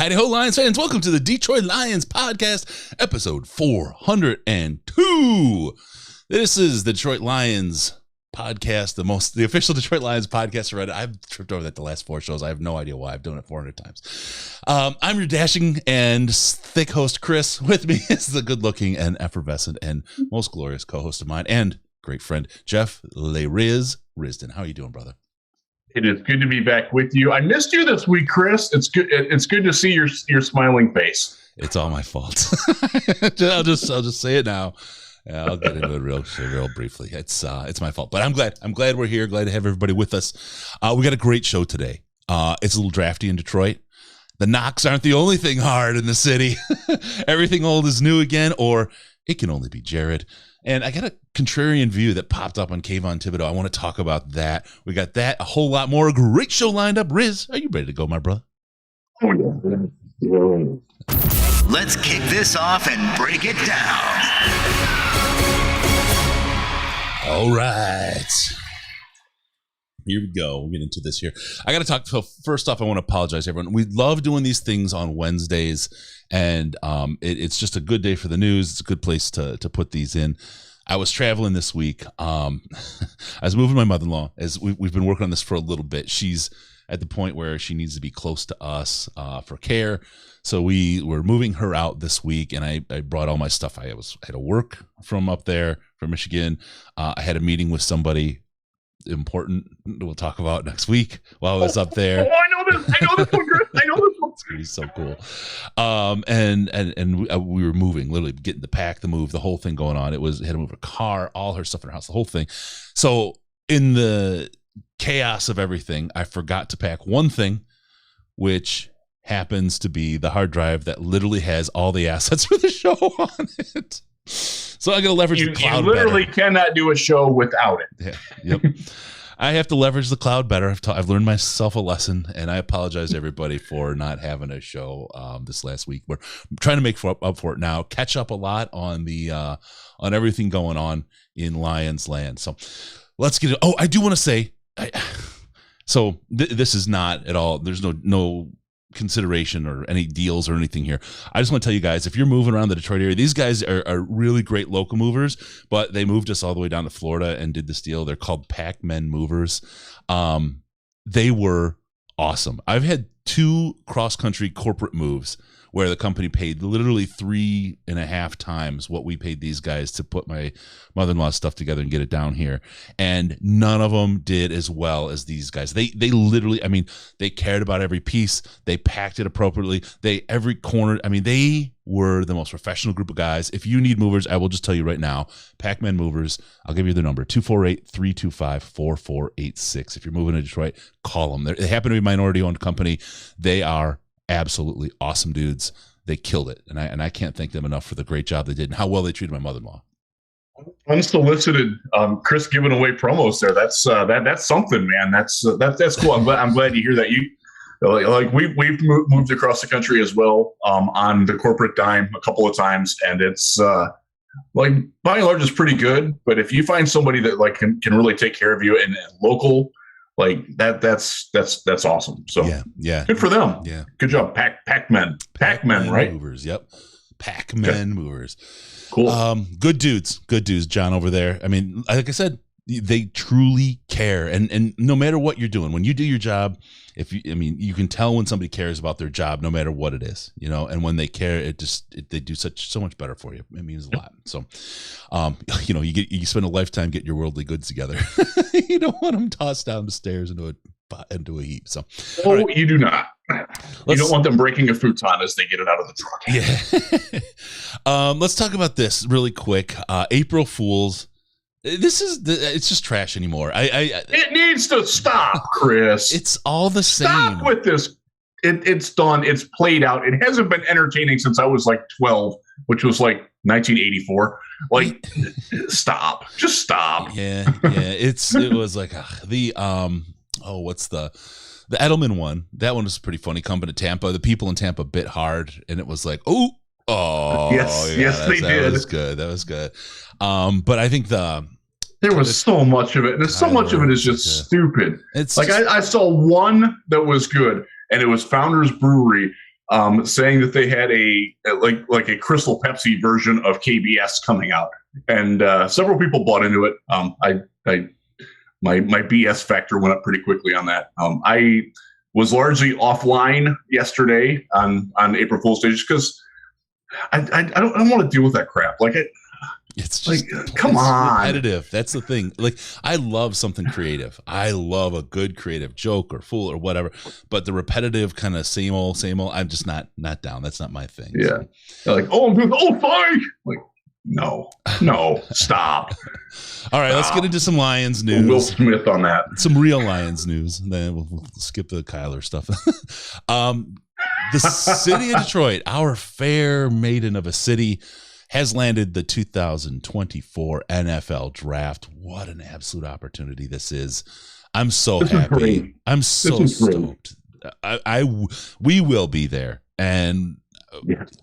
Howdy ho, Lions fans. Welcome to the Detroit Lions podcast, episode 402. This is the Detroit Lions podcast, the official Detroit Lions podcast for Reddit. I've tripped over that the last 4 shows. I have no idea why. I've done it 400 times. I'm your dashing and thick host, Chris. With me is the good-looking and effervescent and most glorious co-host of mine and great friend, Jeff Risden. How are you doing, brother? It is good to be back with you. I missed you this week, Chris. It's good. It's good to see your smiling face. It's all my fault. I'll just say it now. Yeah, I'll get into it real briefly. It's my fault, but I'm glad we're here. Glad to have everybody with us. We got a great show today. It's a little drafty in Detroit. The knocks aren't the only thing hard in the city. Everything old is new again, or it can only be Jared. And I got a contrarian view that popped up on Kayvon Thibodeau. I want to talk about that. We got that, a whole lot more. A great show lined up. Riz, are you ready to go, my brother? Let's kick this off and break it down. All right. Here we go. We'll get into this here. I got to talk. So first off, I want to apologize, everyone. We love doing these things on Wednesdays, and it's just a good day for the news. It's a good place to put these in. I was traveling this week. I was moving my mother-in-law. As we've been working on this for a little bit. She's at the point where she needs to be close to us for care. So we were moving her out this week, and I brought all my stuff. I had to work from up there from Michigan. I had a meeting with somebody important we'll talk about next week while I was up there. I know this one, Chris. I know this one. It's gonna be so cool. And we were moving, literally getting the pack, the move, the whole thing going on. Had to move her car, all her stuff in her house, the whole thing. So in the chaos of everything, I forgot to pack one thing, which happens to be the hard drive that literally has all the assets for the show on it. So I got to leverage the cloud. You literally better. Cannot do a show without it. Yeah, yep. I have to leverage the cloud better. I've learned myself a lesson, and I apologize to everybody for not having a show this last week. We're trying to make up for it now. Catch up a lot on the on everything going on in Lions land. So let's get it. Oh, I do want to say, this is not at all. There's no consideration or any deals or anything here. I just want to tell you guys, if you're moving around the Detroit area, these guys are really great local movers, but they moved us all the way down to Florida and did this deal. They're called Pac-Men Movers. They were awesome. I've had 2 cross-country corporate moves where the company paid literally 3.5 times what we paid these guys to put my mother-in-law's stuff together and get it down here. And none of them did as well as these guys. They literally, I mean, they cared about every piece. They packed it appropriately. Every corner, I mean, they were the most professional group of guys. If you need movers, I will just tell you right now, Pac-Man Movers, I'll give you the number, 248-325-4486. If you're moving to Detroit, call them. They happen to be a minority-owned company. They are absolutely awesome dudes. They killed it, and I can't thank them enough for the great job they did and how well they treated my mother-in-law. Unsolicited, Chris giving away promos there. That's something, man. That's cool. I'm glad to hear that. We've moved across the country as well on the corporate dime a couple of times, and it's by and large it's pretty good. But if you find somebody that can really take care of you and local. That's awesome. So yeah, good for them. Yeah, good job. Pac-Men, right? Movers. Yep, Pac-Men Movers. Cool. Good dudes. John over there. I mean, like I said, they truly care, and no matter what you're doing, when you do your job, you can tell when somebody cares about their job, no matter what it is, and when they care, they do so much better for you. It means a lot. So, you spend a lifetime getting your worldly goods together. You don't want them tossed down the stairs into a heap. So, right. You do not. You don't want them breaking a futon as they get it out of the truck. Yeah. Let's talk about this really quick. April Fools. It's just trash anymore. It needs to stop, Chris. It's all the same. Stop with this. It's done. It's played out. It hasn't been entertaining since I was 12, which was 1984. Stop. Just stop. Yeah. It was what's the Edelman one? That one was pretty funny. Coming to Tampa, the people in Tampa bit hard, and it was yes, they did. That was good. But I think there was so much of it, and so much of it is just stupid. It's I saw one that was good, and it was Founders Brewery saying that they had like a Crystal Pepsi version of KBS coming out, and several people bought into it. My BS factor went up pretty quickly on that. I was largely offline yesterday on April Fool's Day just because I don't want to deal with that crap. Like it's just, come on, repetitive. That's the thing. Like, I love something creative. I love a good creative joke or fool or whatever. But the repetitive kind of same old. I'm just not down. That's not my thing. Yeah. They're like, I'm doing the old fight. Like, no, stop. All right, let's get into some Lions news. Will Smith on that. Some real Lions news. Then we'll skip the Kyler stuff. The city of Detroit, our fair maiden of a city, has landed the 2024 NFL draft. What an absolute opportunity this is. I'm so happy. I'm so stoked. We will be there and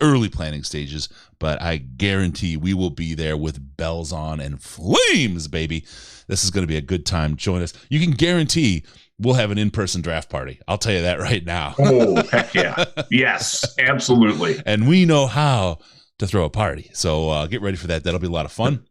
early planning stages, but I guarantee we will be there with bells on and flames, baby. This is going to be a good time. Join us. You can guarantee we'll have an in-person draft party. I'll tell you that right now. Oh, heck yeah. Yes, absolutely. And we know how to throw a party. So get ready for that. That'll be a lot of fun.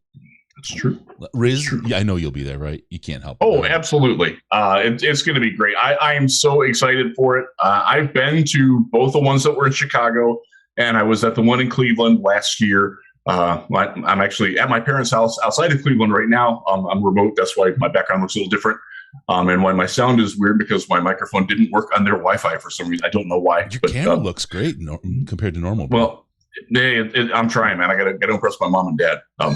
That's true. Riz, true. Yeah, I know you'll be there, right? You can't help. Oh, absolutely. It's going to be great. I am so excited for it. I've been to both the ones that were in Chicago, and I was at the one in Cleveland last year. I'm actually at my parents' house outside of Cleveland right now. I'm remote. That's why my background looks a little different. And why my sound is weird because my microphone didn't work on their Wi-Fi for some reason. I don't know why. Your camera looks great compared to normal. Well, I'm trying, man. I got to impress my mom and dad. I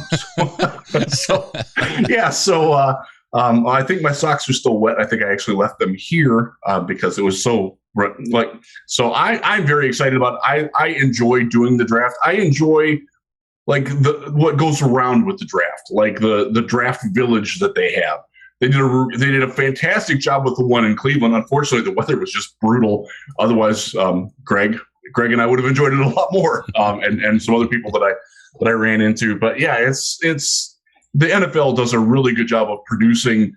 think my socks are still wet. I think I actually left them here because it was so like. So I'm very excited about it. I enjoy doing the draft. I enjoy like what goes around with the draft, like the draft village that they have. They did a fantastic job with the one in Cleveland. Unfortunately, the weather was just brutal. Otherwise, Greg and I would have enjoyed it a lot more, and some other people that I ran into. But yeah, it's the NFL does a really good job of producing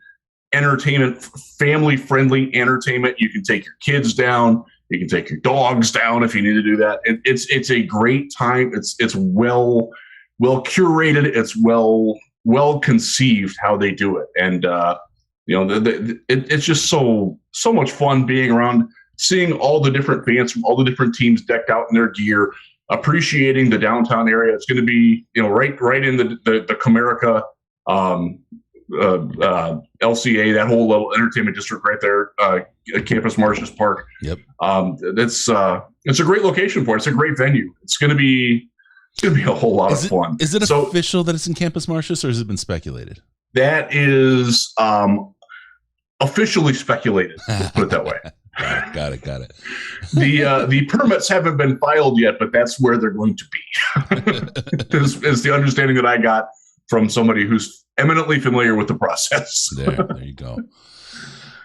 entertainment, family-friendly entertainment. You can take your kids down, you can take your dogs down if you need to do that. It's a great time. It's well curated. It's well conceived how they do it, and it's just so much fun being around. Seeing all the different fans from all the different teams decked out in their gear, appreciating the downtown area. It's going to be, right in the Comerica LCA, that whole little entertainment district right there, Campus Martius Park. Yep. It's a great location for it. It's a great venue. It's going to be a whole lot of fun. Is it official that it's in Campus Martius, or has it been speculated? That is officially speculated. Let's put it that way. Got it. The permits haven't been filed yet, but that's where they're going to be. is the understanding that I got from somebody who's eminently familiar with the process. There you go.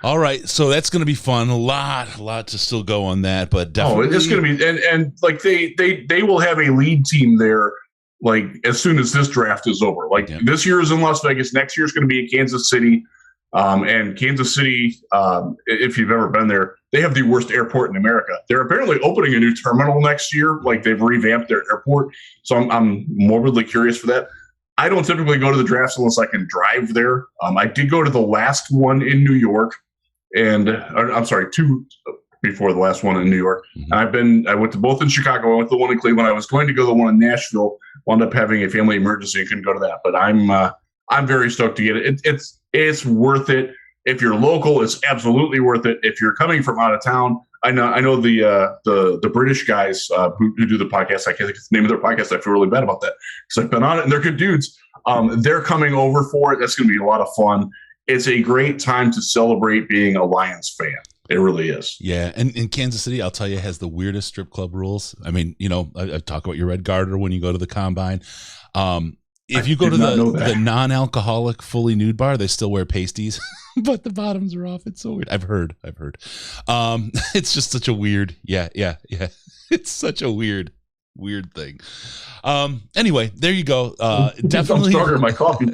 All right, so that's going to be fun. A lot to still go on that, but definitely. It's going to be, and like they will have a lead team there, like as soon as this draft is over. Like This year is in Las Vegas, next year is going to be in Kansas City. And Kansas City, if you've ever been there, they have the worst airport in America. They're apparently opening a new terminal next year. Like they've revamped their airport. So I'm morbidly curious for that. I don't typically go to the drafts unless I can drive there. I did go to the last one in New York, and I'm sorry, two before the last one in New York. Mm-hmm. And I went to both in Chicago. I went to the one in Cleveland. I was going to go to the one in Nashville. Wound up having a family emergency and couldn't go to that. But I'm very stoked to get it. It's worth it. If you're local, it's absolutely worth it. If you're coming from out of town, I know the British guys who do the podcast. I can't think of the name of their podcast. I feel really bad about that because I've been on it and they're good dudes. They're coming over for it. That's going to be a lot of fun. It's a great time to celebrate being a Lions fan. It really is. Yeah, and in Kansas City, I'll tell you, has the weirdest strip club rules. I mean, I talk about your red garter when you go to the combine. If you go to the non-alcoholic fully nude bar, they still wear pasties, but the bottoms are off. It's so weird. I've heard. It's just such a weird. Yeah. It's such a weird thing. Anyway, there you go. Definitely. I'm stronger in my coffee.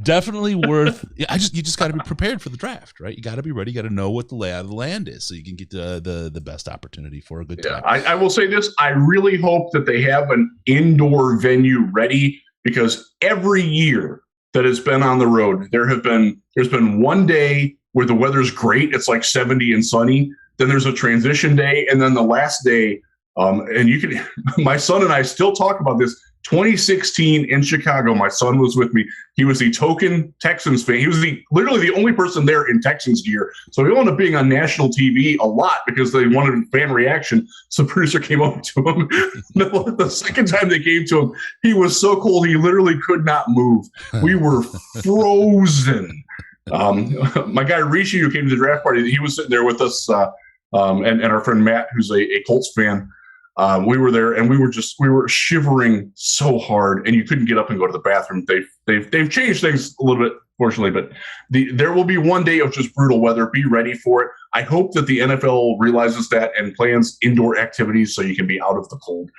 definitely worth. You just got to be prepared for the draft, right? You got to be ready. You got to know what the layout of the land is, so you can get the best opportunity for a good time. I will say this: I really hope that they have an indoor venue ready, because every year that it's been on the road, there's been one day where the weather's great, it's like 70 and sunny. Then there's a transition day, and then the last day. And you can, my son and I still talk about this. 2016 in Chicago, my son was with me. He was the token Texans fan. He was literally the only person there in Texans gear. So he wound up being on national TV a lot because they wanted fan reaction. So producer came over to him. The second time they came to him, he was so cold he literally could not move. We were frozen. My guy Rishi, who came to the draft party, he was sitting there with us, and our friend Matt, who's a Colts fan. We were there, and we were shivering so hard, and you couldn't get up and go to the bathroom. They've changed things a little bit, fortunately, but there will be one day of just brutal weather. Be ready for it. I hope that the NFL realizes that and plans indoor activities so you can be out of the cold.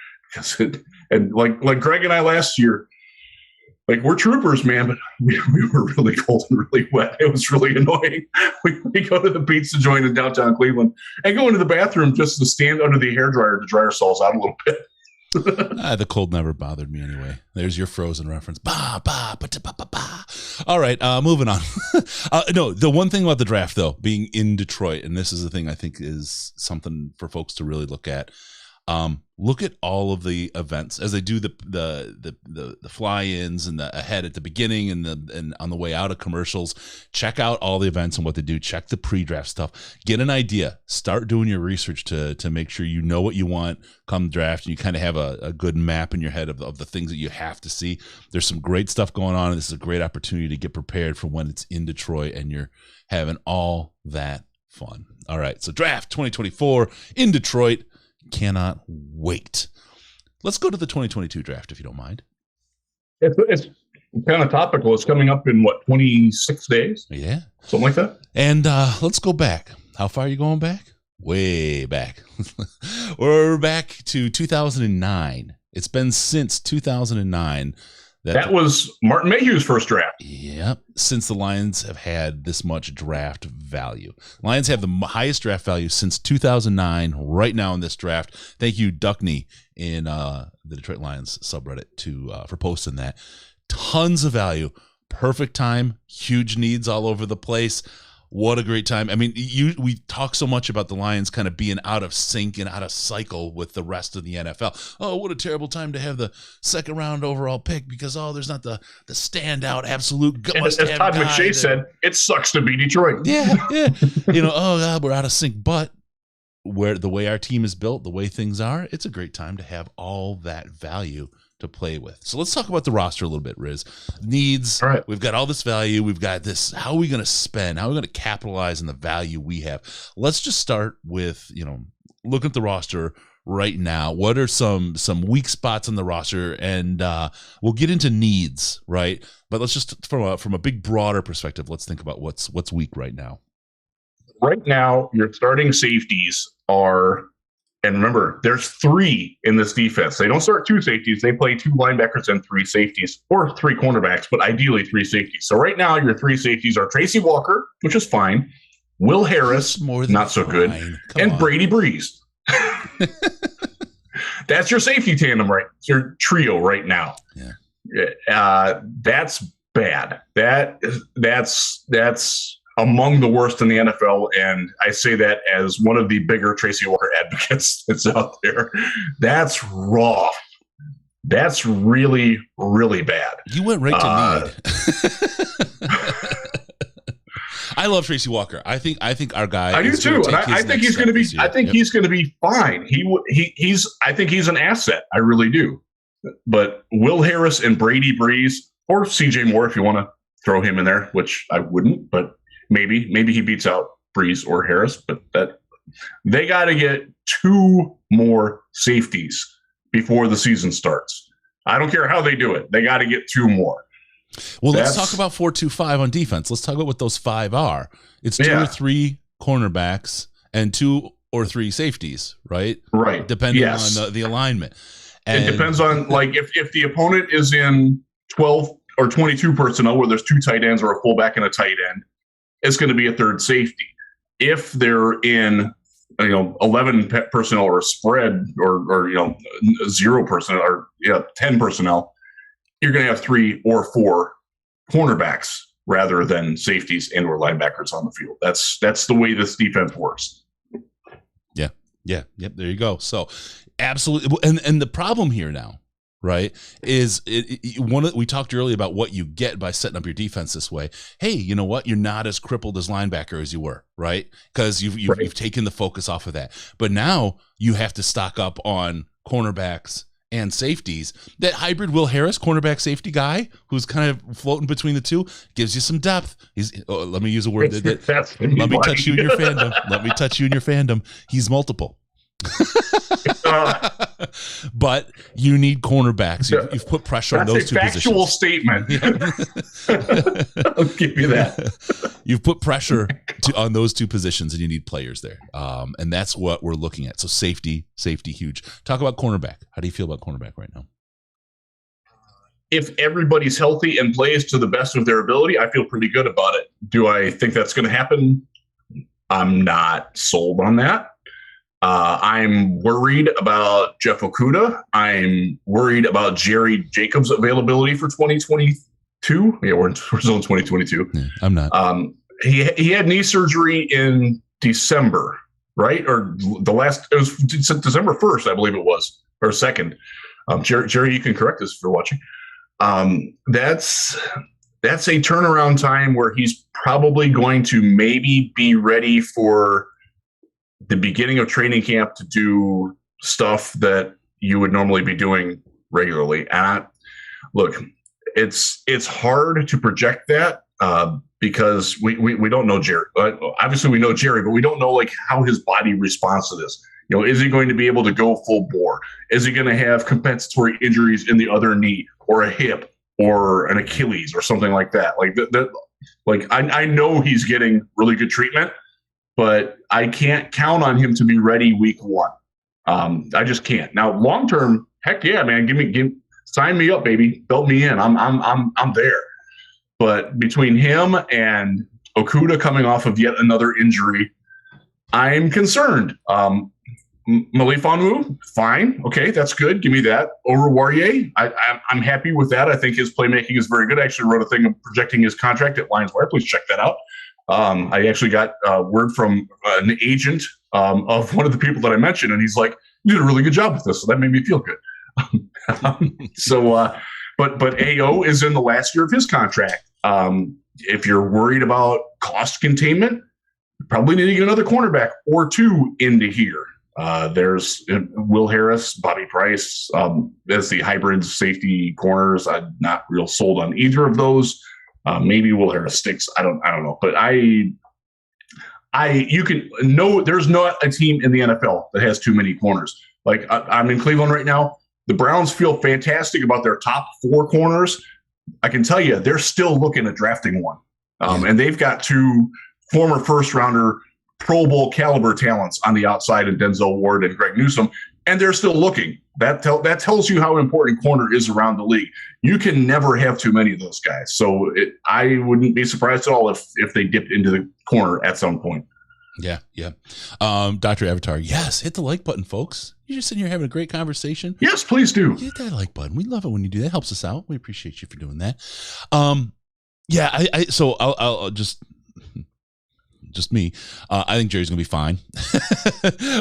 And like Greg and I last year, like, we're troopers, man, but we were really cold and really wet. It was really annoying. We go to the pizza joint in downtown Cleveland and go into the bathroom just to stand under the hairdryer to dry ourselves out a little bit. The cold never bothered me anyway. There's your Frozen reference. Ba, ba, ba, ba, ba, ba. All right, moving on. No, the one thing about the draft, though, being in Detroit, and this is the thing I think is something for folks to really look at. Look at all of the events as they do the fly-ins and the ahead at the beginning and on the way out of commercials. Check out all the events and what they do. Check the pre-draft stuff. Get an idea. Start doing your research to make sure you know what you want come draft, and you kind of have a good map in your head of the things that you have to see. There's some great stuff going on, and this is a great opportunity to get prepared for when it's in Detroit and you're having all that fun. All right, so draft 2024 in Detroit. Cannot wait. Let's go to the 2022 draft, if you don't mind. It's kind of topical. It's coming up in 26 days? Yeah. Something like that. And let's go back. How far are you going back? Way back. We're back to 2009. It's been since 2009. That was Martin Mayhew's first draft. Yep. Since the Lions have had this much draft value. Lions have the highest draft value since 2009 right now in this draft. Thank you, Duckney, in the Detroit Lions subreddit for posting that. Tons of value. Perfect time. Huge needs all over the place. What a great time. I mean, we talk so much about the Lions kind of being out of sync and out of cycle with the rest of the NFL. Oh, what a terrible time to have the second round overall pick because, there's not the standout absolute and as Todd McShay said, it sucks to be Detroit. Yeah. Oh, God, we're out of sync. But the way our team is built, the way things are, it's a great time to have all that value to play with. So let's talk about the roster a little bit, Riz. Needs. All right. We've got all this value. We've got this. How are we going to spend? How are we going to capitalize on the value we have? Let's just start with, look at the roster right now. What are some weak spots on the roster? And we'll get into needs, right? But let's just, from a big, broader perspective, let's think about what's weak right now. Right now, your starting safeties are, and remember, there's 3 in this defense. They don't start 2 safeties. They play 2 linebackers and 3 safeties, or 3 cornerbacks, but ideally 3 safeties. So right now, your 3 safeties are Tracy Walker, which is fine, Will Harris, not so good, and Brady Breeze. That's your safety tandem, right? It's your trio right now. Yeah. That's bad. That's among the worst in the NFL, and I say that as one of the bigger Tracy Walker advocates that's out there. That's rough. That's really, really bad. You went right to need. I love Tracy Walker. I think our guy. I do too, and I think he's going to be. I think he's going to be fine. He's. I think he's an asset. I really do. But Will Harris and Brady Breeze, or CJ Moore, if you want to throw him in there, which I wouldn't, but. Maybe he beats out Breeze or Harris, but they got to get 2 more safeties before the season starts. I don't care how they do it. They got to get 2 more. Well, let's talk about 4-2-5 on defense. Let's talk about what those 5 are. It's 2 or 3 cornerbacks and 2 or 3 safeties, right? Right. Depending on the alignment. And it depends on, like, if the opponent is in 12 or 22 personnel where there's 2 tight ends or a fullback and a tight end, it's going to be a third safety. If they're in 11 personnel or a spread or 0 personnel or 10 personnel, you're going to have 3 or 4 cornerbacks rather than safeties and or linebackers on the field. That's the way this defense works. Yep. There you go. So absolutely. And the problem here now, right, is we talked earlier about what you get by setting up your defense this way. Hey, you know what? You're not as crippled as linebacker as you were, right? Because you've taken the focus off of that. But now you have to stock up on cornerbacks and safeties. That hybrid Will Harris cornerback safety guy who's kind of floating between the two gives you some depth. Let me use a word let me touch you in your fandom. Let me touch you in your fandom. He's multiple. But you need cornerbacks. You've put pressure on those two positions. That's a factual statement. I'll give you that. You've put pressure on those two positions, and you need players there. And that's what we're looking at. So safety, huge. Talk about cornerback. How do you feel about cornerback right now? If everybody's healthy and plays to the best of their ability, I feel pretty good about it. Do I think that's going to happen? I'm not sold on that. I'm worried about Jeff Okudah. I'm worried about Jerry Jacobs' availability for 2022. Yeah, we're still in 2022. Yeah, I'm not. He had knee surgery in December, right? Or it was December 1st, I believe it was, or 2nd. Jerry, you can correct us if you're watching. That's a turnaround time where he's probably going to maybe be ready for the beginning of training camp to do stuff that you would normally be doing regularly. And look, it's hard to project that because we don't know Jerry. Obviously we know Jerry, but we don't know how his body responds to this. Is he going to be able to go full bore? Is he going to have compensatory injuries in the other knee or a hip or an Achilles or something like that? I know he's getting really good treatment, but I can't count on him to be ready week 1. I just can't. Now, long term, heck yeah, man, sign me up, baby, belt me in. I'm there. But between him and Okudah coming off of yet another injury, I'm concerned. Malik Onwu, fine, okay, that's good. Give me that over Warrior. I'm happy with that. I think his playmaking is very good. I actually wrote a thing projecting his contract at Lions Wire. Please check that out. I actually got word from an agent of one of the people that I mentioned, and he's like, "You did a really good job with this," so that made me feel good. But AO is in the last year of his contract. If you're worried about cost containment, you probably need to get another cornerback or 2 into here. There's Will Harris, Bobby Price as the hybrid safety corners. I'm not real sold on either of those. Maybe Will Harris sticks. I don't know. But there's not a team in the NFL that has too many corners. I'm in Cleveland right now. The Browns feel fantastic about their top 4 corners. I can tell you they're still looking at drafting one. And they've got 2 former first rounder Pro Bowl caliber talents on the outside in Denzel Ward and Greg Newsome, and they're still looking. That tells you how important corner is around the league. You can never have too many of those guys. So I wouldn't be surprised at all if they dipped into the corner at some point. Yeah. Dr. Avatar, yes, hit the like button, folks. You're just sitting here having a great conversation. Yes, please do. Hit that like button. We love it when you do that. It helps us out. We appreciate you for doing that. So I'll just me. I think Jerry's going to be fine.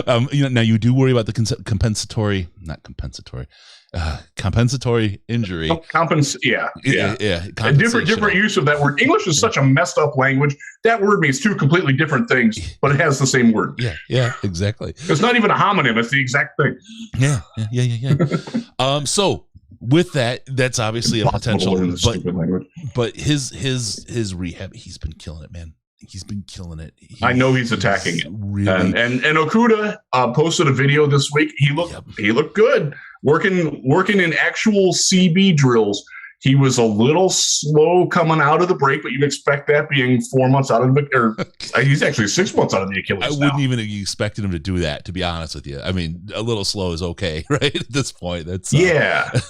Now you do worry about the compensatory injury. Yeah. A different use of that word. English is such a messed up language. That word means 2 completely different things, but it has the same word. Yeah, exactly. It's not even a homonym. It's the exact thing. Yeah. So with that, that's obviously a potential. But his rehab, he's been killing it, man. He's been killing it. I know he's attacking it. Really. And Okudah posted a video this week. He looked good working in actual CB drills. He was a little slow coming out of the break, but you'd expect that being 4 months out of the, or he's actually 6 months out of the Achilles. I wouldn't even have expected him to do that, to be honest with you. I mean, a little slow is okay, right? At this point, that's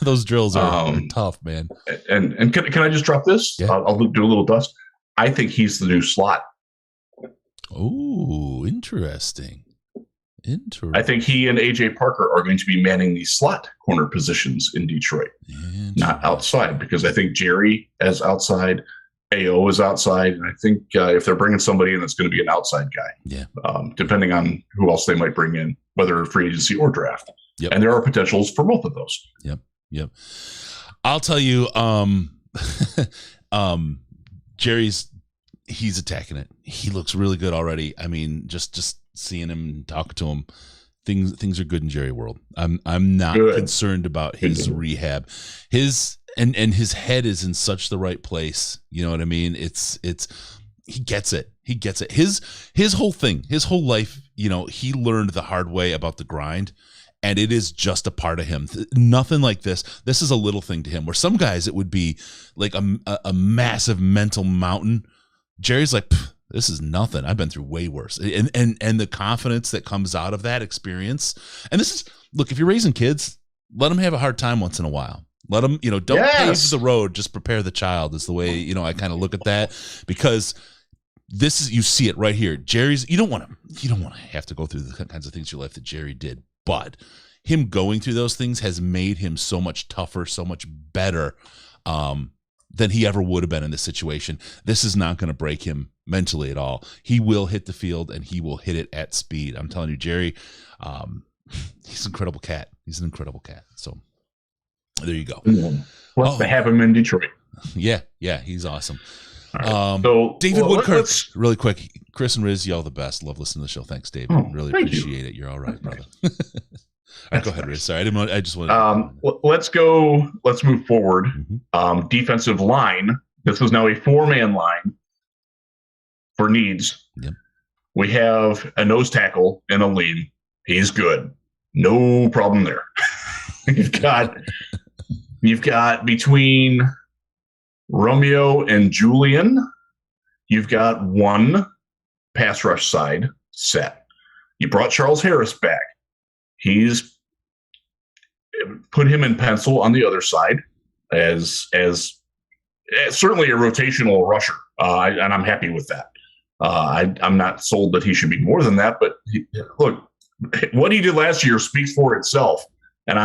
those drills are tough, man. And can I just drop this? Yeah. I'll do a little dust. I think he's the new slot. Oh, interesting. I think he and AJ Parker are going to be manning the slot corner positions in Detroit, not outside, because I think Jerry is outside, AO is outside, and I think if they're bringing somebody in, it's going to be an outside guy. Yeah. Depending on who else they might bring in, whether free agency or draft. Yep. And there are potentials for both of those. Yep. I'll tell you, Jerry's he's attacking it. He looks really good already. I mean, just seeing him, talking to him, things are good in Jerry world. I'm not concerned about his rehab. His head is in such the right place. You know what I mean? It's he gets it. He gets it. His whole thing, his whole life, you know, he learned the hard way about the grind, and it is just a part of him. Nothing like this. This is a little thing to him, where some guys it would be like a massive mental mountain. Jerry's like, this is nothing. I've been through way worse. And the confidence that comes out of that experience. And this is, look, if you're raising kids, let them have a hard time once in a while. Let them, you know, don't pave the road, just prepare the child is the way, you know, I kind of look at that, because this is, you see it right here. Jerry's, you don't want to have to go through the kinds of things in your life that Jerry did, but him going through those things has made him so much tougher, so much better, than he ever would have been in this situation. This is not going to break him mentally at all. He will hit the field, and he will hit it at speed. I'm telling you, Jerry, he's an incredible cat. He's an incredible cat. So there you go. Let's have him in Detroit. Yeah, he's awesome. Right. So David Woodkirk, really quick. Chris and Riz, y'all the best. Love listening to the show. Thanks, David. Really appreciate it. You're all right, brother. All right, go ahead, Riz. Sorry, I just wanted. Let's go. Let's move forward. Mm-hmm. Defensive line. This is now a 4-man line for needs. Yep. We have a nose tackle in a lean. He's good. No problem there. You've got between Romeo and Julian, you've got one pass rush side set. You brought Charles Harris back. He's put him in pencil on the other side as certainly a rotational rusher, and I'm happy with that. I'm not sold that he should be more than that, but look, what he did last year speaks for itself, and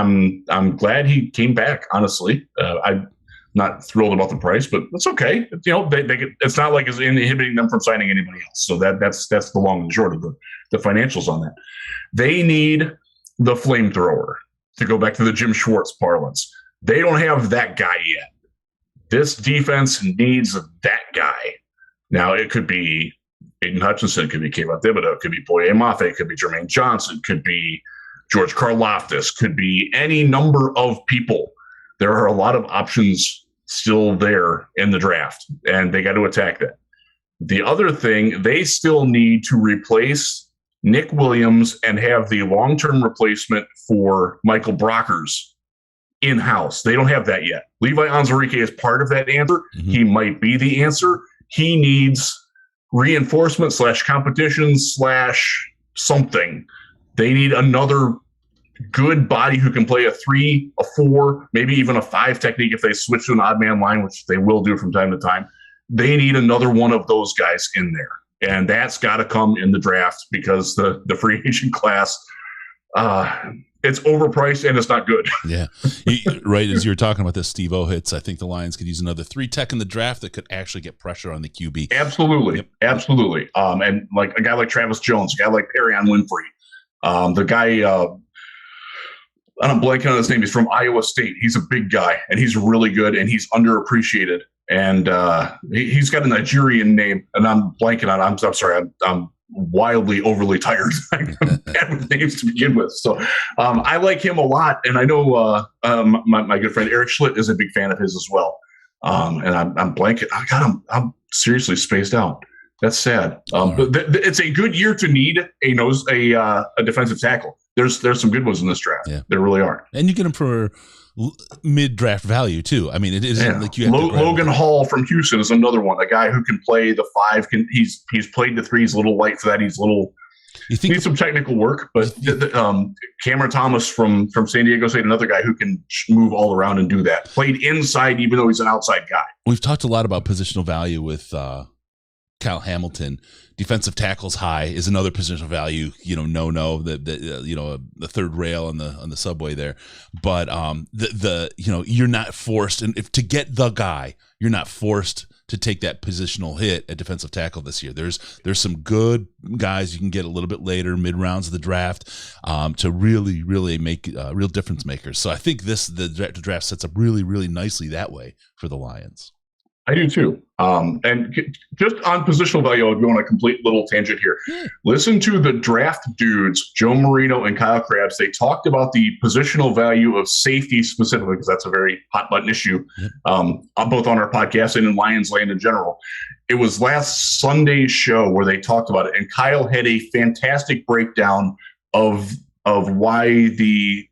I'm glad he came back. Honestly, I'm not thrilled about the price, but it's okay. You know, it's not like it's inhibiting them from signing anybody else. So that's the long and short of the financials on that. They need the flamethrower, to go back to the Jim Schwartz parlance. They don't have that guy yet. This defense needs that guy. Now, it could be Aiden Hutchinson, it could be Kayvon Thibodeau, it could be Boye Mafe, it could be Jermaine Johnson, it could be George Karlaftis, could be any number of people. There are a lot of options still there in the draft, and they got to attack that. The other thing, they still need to replace Nick Williams and have the long-term replacement for Michael Brockers in-house. They don't have that yet. Levi Onwuzurike is part of that answer. Mm-hmm. He might be the answer. He needs reinforcement / competition / something. They need another good body who can play a 3, a 4, maybe even a 5 technique if they switch to an odd man line, which they will do from time to time. They need another one of those guys in there. And that's got to come in the draft, because the free agent class, it's overpriced and it's not good. Yeah. Right. As you were talking about this, Steve O hits, I think the Lions could use another 3 tech in the draft that could actually get pressure on the QB. Absolutely. Yep. Absolutely. And like a guy like Travis Jones, a guy like Perion Winfrey, the guy, I'm blanking on his name. He's from Iowa State. He's a big guy, and he's really good, and he's underappreciated. And he's got a Nigerian name, and I'm blanking on. I'm sorry. I'm wildly overly tired. I'm bad with names to begin with. So I like him a lot, and I know my good friend Eric Schlitt is a big fan of his as well. And I'm blanking. I'm seriously spaced out. That's sad. But it's a good year to need a defensive tackle. There's some good ones in this draft. Yeah. There really are. And you get them for mid-draft value too. I mean, it isn't like you have Logan Hall from Houston is another one. A guy who can play the 5. He's played the 3. He's a little light for that. He's a little needs some technical work. But Cameron Thomas from San Diego State, another guy who can move all around and do that. Played inside, even though he's an outside guy. We've talked a lot about positional value with Kyle Hamilton. Defensive tackles high is another positional value. The third rail on the subway there, but you're not forced, and if to get the guy, you're not forced to take that positional hit at defensive tackle this year. There's some good guys you can get a little bit later, mid rounds of the draft, to really make real difference makers. So I think the draft sets up really nicely that way for the Lions. I do too. And just on positional value, I'll go on a complete little tangent here. Listen to the draft dudes, Joe Marino and Kyle Krabs. They talked about the positional value of safety specifically, because that's a very hot button issue, both on our podcast and in Lions Land in general. It was last Sunday's show where they talked about it, and Kyle had a fantastic breakdown of why the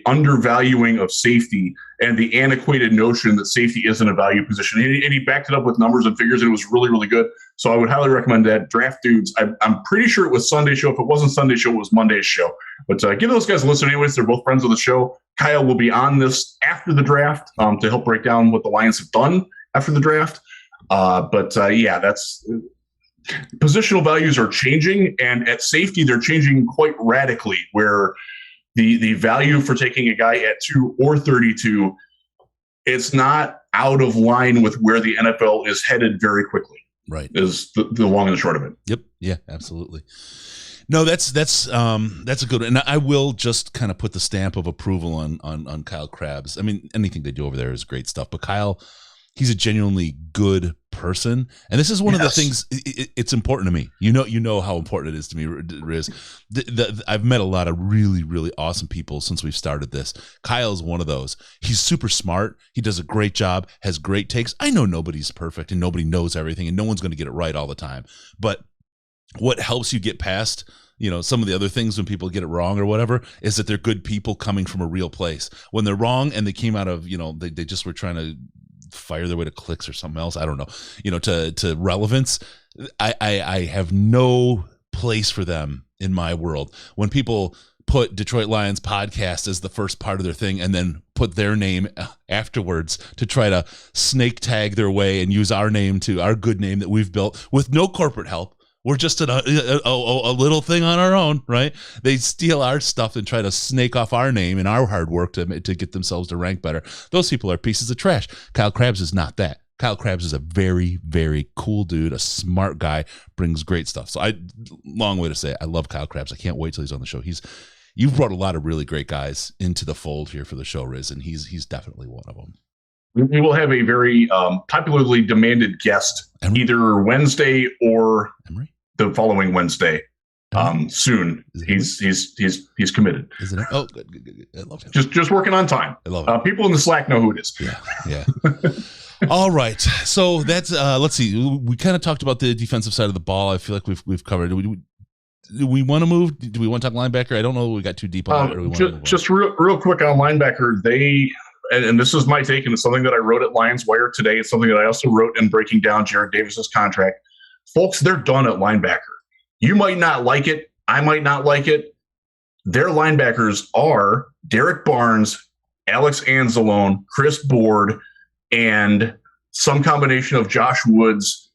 undervaluing of safety and the antiquated notion that safety isn't a value position. And he backed it up with numbers and figures, and it was really good. So I would highly recommend that. Draft dudes, I'm pretty sure it was Sunday's show. If it wasn't Sunday's show, it was Monday's show. But give those guys a listen anyways. They're both friends of the show. Kyle will be on this after the draft to help break down what the Lions have done after the draft. That's positional values are changing, and at safety, they're changing quite radically, where the value for taking a guy at 2 or 32, it's not out of line with where the NFL is headed very quickly. Right. Is the long and the short of it. Yep. Yeah, absolutely. No, that's a good one. And I will just kind of put the stamp of approval on Kyle Krabs. I mean, anything they do over there is great stuff, but Kyle, he's a genuinely good person, and this is one of the things. It's important to me. You know how important it is to me, Riz. I've met a lot of really awesome people since we've started this. Kyle's one of those. He's super smart. He does a great job. Has great takes. I know nobody's perfect, and nobody knows everything, and no one's going to get it right all the time. But what helps you get past some of the other things when people get it wrong or whatever is that they're good people coming from a real place. When they're wrong and they came out of they just were trying to fire their way to clicks or something else, I don't know, to relevance, I have no place for them in my world. When people put Detroit Lions podcast as the first part of their thing and then put their name afterwards to try to snake tag their way and use our name, to our good name that we've built with no corporate help. We're just a little thing on our own, right? They steal our stuff and try to snake off our name and our hard work to get themselves to rank better. Those people are pieces of trash. Kyle Krabs is not that. Kyle Krabs is a very, very cool dude, a smart guy, brings great stuff. So long way to say it, I love Kyle Krabs. I can't wait till he's on the show. You've brought a lot of really great guys into the fold here for the show, Riz, and he's definitely one of them. We will have a very popularly demanded guest either Wednesday or the following Wednesday. Soon. He's committed. Isn't it? Oh, good. I love him. Just working on time. I love it. People in the Slack know who it is. Yeah. All right. So that's let's see. We kind of talked about the defensive side of the ball. I feel like we've covered. Do we want to move? Do we want to talk linebacker? I don't know. We got too deep on it. Just real quick on linebacker. And this is my take, and it's something that I wrote at Lions Wire today. It's something that I also wrote in breaking down Jared Davis's contract. Folks, they're done at linebacker. You might not like it. I might not like it. Their linebackers are Derek Barnes, Alex Anzalone, Chris Board, and some combination of Josh Woods,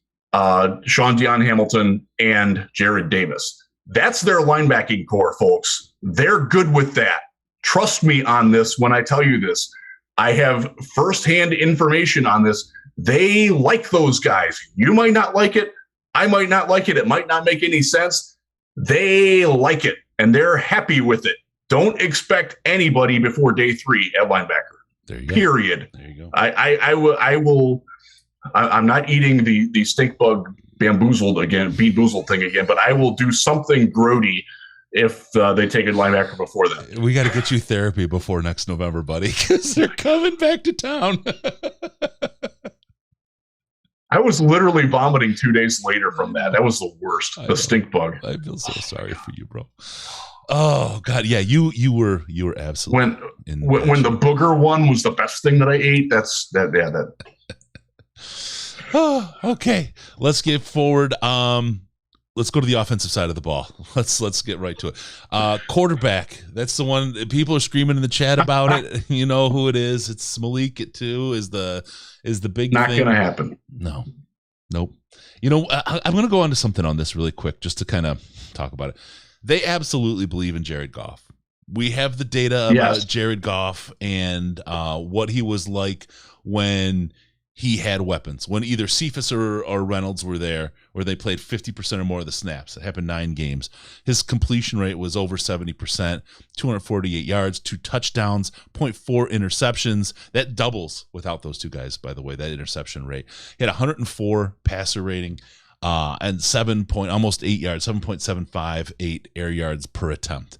Sean Dion Hamilton, and Jared Davis. That's their linebacking core, folks. They're good with that. Trust me on this when I tell you this. I have firsthand information on this. They like those guys. You might not like it. I might not like it. It might not make any sense. They like it, and they're happy with it. Don't expect anybody before day 3 at linebacker. There you go. Period. There you go. I will. I'm not eating the stink bug bean boozled thing again, but I will do something grody if they take a linebacker before that. We got to get you therapy before next November, buddy, because they're coming back to town. I was literally vomiting 2 days later from that. That was the worst. The stink bug. I feel so sorry for you, bro. Oh God, yeah, you were absolutely when the booger one was the best thing that I ate. That's that. Yeah, that. Oh, okay. Let's get forward. Let's go to the offensive side of the ball. Let's get right to it. Quarterback. That's the one that people are screaming in the chat about it. You know who it is. It's Malik at 2 is the big Not thing. going to happen. No. Nope. You know, I'm going to go on to something on this really quick just to kind of talk about it. They absolutely believe in Jared Goff. We have the data about Jared Goff and what he was like when he had weapons, when either Cephas or Reynolds were there, where they played 50% or more of the snaps. It happened 9 games. His completion rate was over 70%, 248 yards, 2 touchdowns, 0.4 interceptions. That doubles without those 2 guys, by the way, that interception rate. He had 104 passer rating and almost 8 yards, 7.758 air yards per attempt.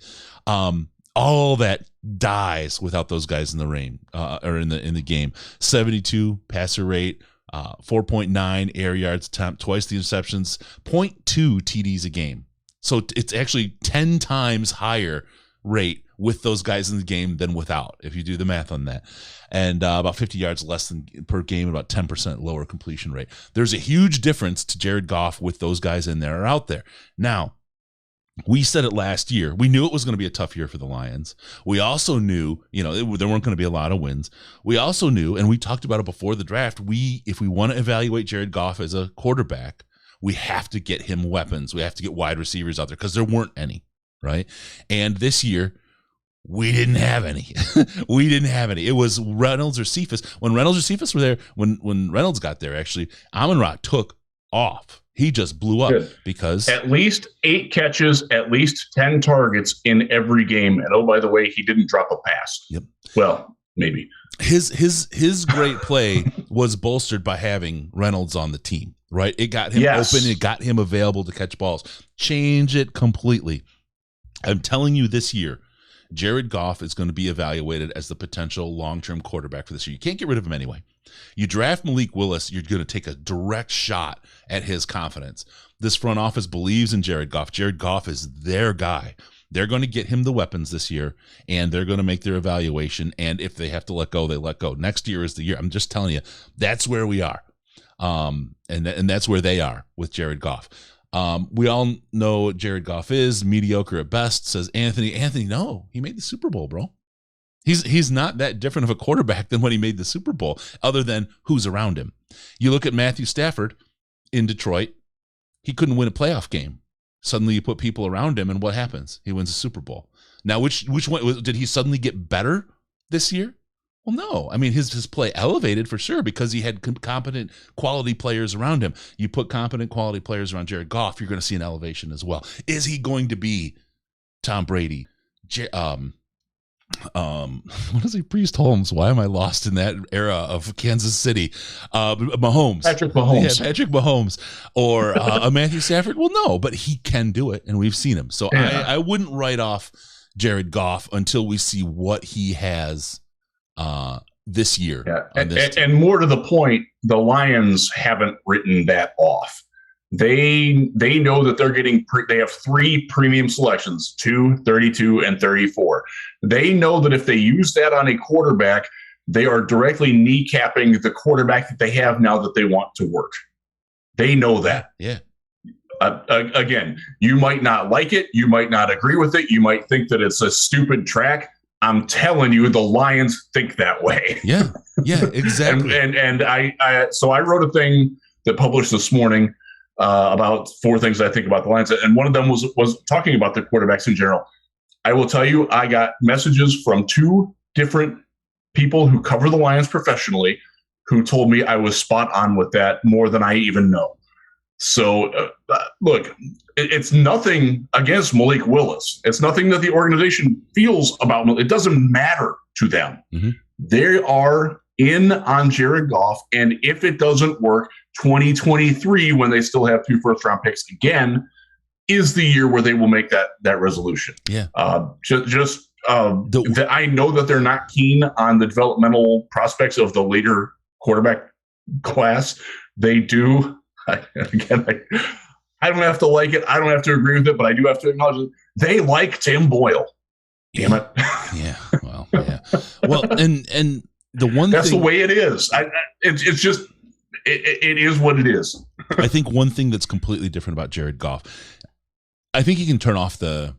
All that dies without those guys in the rain or in the game. 72 passer rate, 4.9 air yards attempt, twice the interceptions, 0.2 TDs a game. So it's actually 10 times higher rate with those guys in the game than without, if you do the math on that. And about 50 yards less than per game, about 10% lower completion rate. There's a huge difference to Jared Goff with those guys in there or out there. Now, we said it last year. We knew it was going to be a tough year for the Lions. We also knew, there weren't going to be a lot of wins. We also knew, and we talked about it before the draft, if we want to evaluate Jared Goff as a quarterback, we have to get him weapons. We have to get wide receivers out there because there weren't any, right? And this year, we didn't have any. We didn't have any. It was Reynolds or Cephas. When Reynolds or Cephas were there, when Reynolds got there, actually, Amon-Ra took off. He just blew up because at least 8 catches, at least 10 targets in every game. And oh, by the way, he didn't drop a pass. Yep. Well, maybe his great play was bolstered by having Reynolds on the team, right? It got him open. It got him available to catch balls. Change it completely. I'm telling you this year, Jared Goff is going to be evaluated as the potential long-term quarterback for this year. You can't get rid of him anyway. You draft Malik Willis, you're going to take a direct shot at his confidence. This front office believes in Jared Goff. Jared Goff is their guy. They're going to get him the weapons this year, and they're going to make their evaluation. And if they have to let go, they let go. Next year is the year. I'm just telling you, that's where we are. And that's where they are with Jared Goff. We all know what Jared Goff is, mediocre at best, says Anthony. Anthony, no, he made the Super Bowl, bro. He's not that different of a quarterback than when he made the Super Bowl, other than who's around him. You look at Matthew Stafford in Detroit, he couldn't win a playoff game. Suddenly you put people around him, and what happens? He wins a Super Bowl. Now, which one did he suddenly get better this year? Well, no. I mean, his play elevated for sure because he had competent, quality players around him. You put competent, quality players around Jared Goff, you're going to see an elevation as well. Is he going to be Tom Brady? What is he? Priest Holmes. Why am I lost in that era of Kansas City? Mahomes. Patrick Mahomes. Yeah, Patrick Mahomes. Or a Matthew Stafford? Well, no, but he can do it, and we've seen him. So I wouldn't write off Jared Goff until we see what he has this year. Yeah. And more to the point, the Lions haven't written that off. They know that they're getting they have 3 premium selections, 2, 32, and 34. They know that if they use that on a quarterback, they are directly kneecapping the quarterback that they have now that they want to work. They know that. Yeah. Again, you might not like it. You might not agree with it. You might think that it's a stupid track. I'm telling you, the Lions think that way. Yeah. Yeah, exactly. and I wrote a thing that published this morning about 4 things I think about the Lions. And one of them was talking about the quarterbacks in general. I will tell you, I got messages from 2 different people who cover the Lions professionally who told me I was spot on with that more than I even know. So, look, it's nothing against Malik Willis. It's nothing that the organization feels about Malik. It doesn't matter to them. Mm-hmm. They are in on Jared Goff, and if it doesn't work, 2023, when they still have 2 first-round picks again, is the year where they will make that resolution. Yeah. I know that they're not keen on the developmental prospects of the later quarterback class. They do. I I don't have to like it. I don't have to agree with it, but I do have to acknowledge it. They like Tim Boyle. Damn it. Yeah. Well, yeah. Well, and the one that's thing, the way it is. It's just it is what it is. I think one thing that's completely different about Jared Goff, I think he can turn off the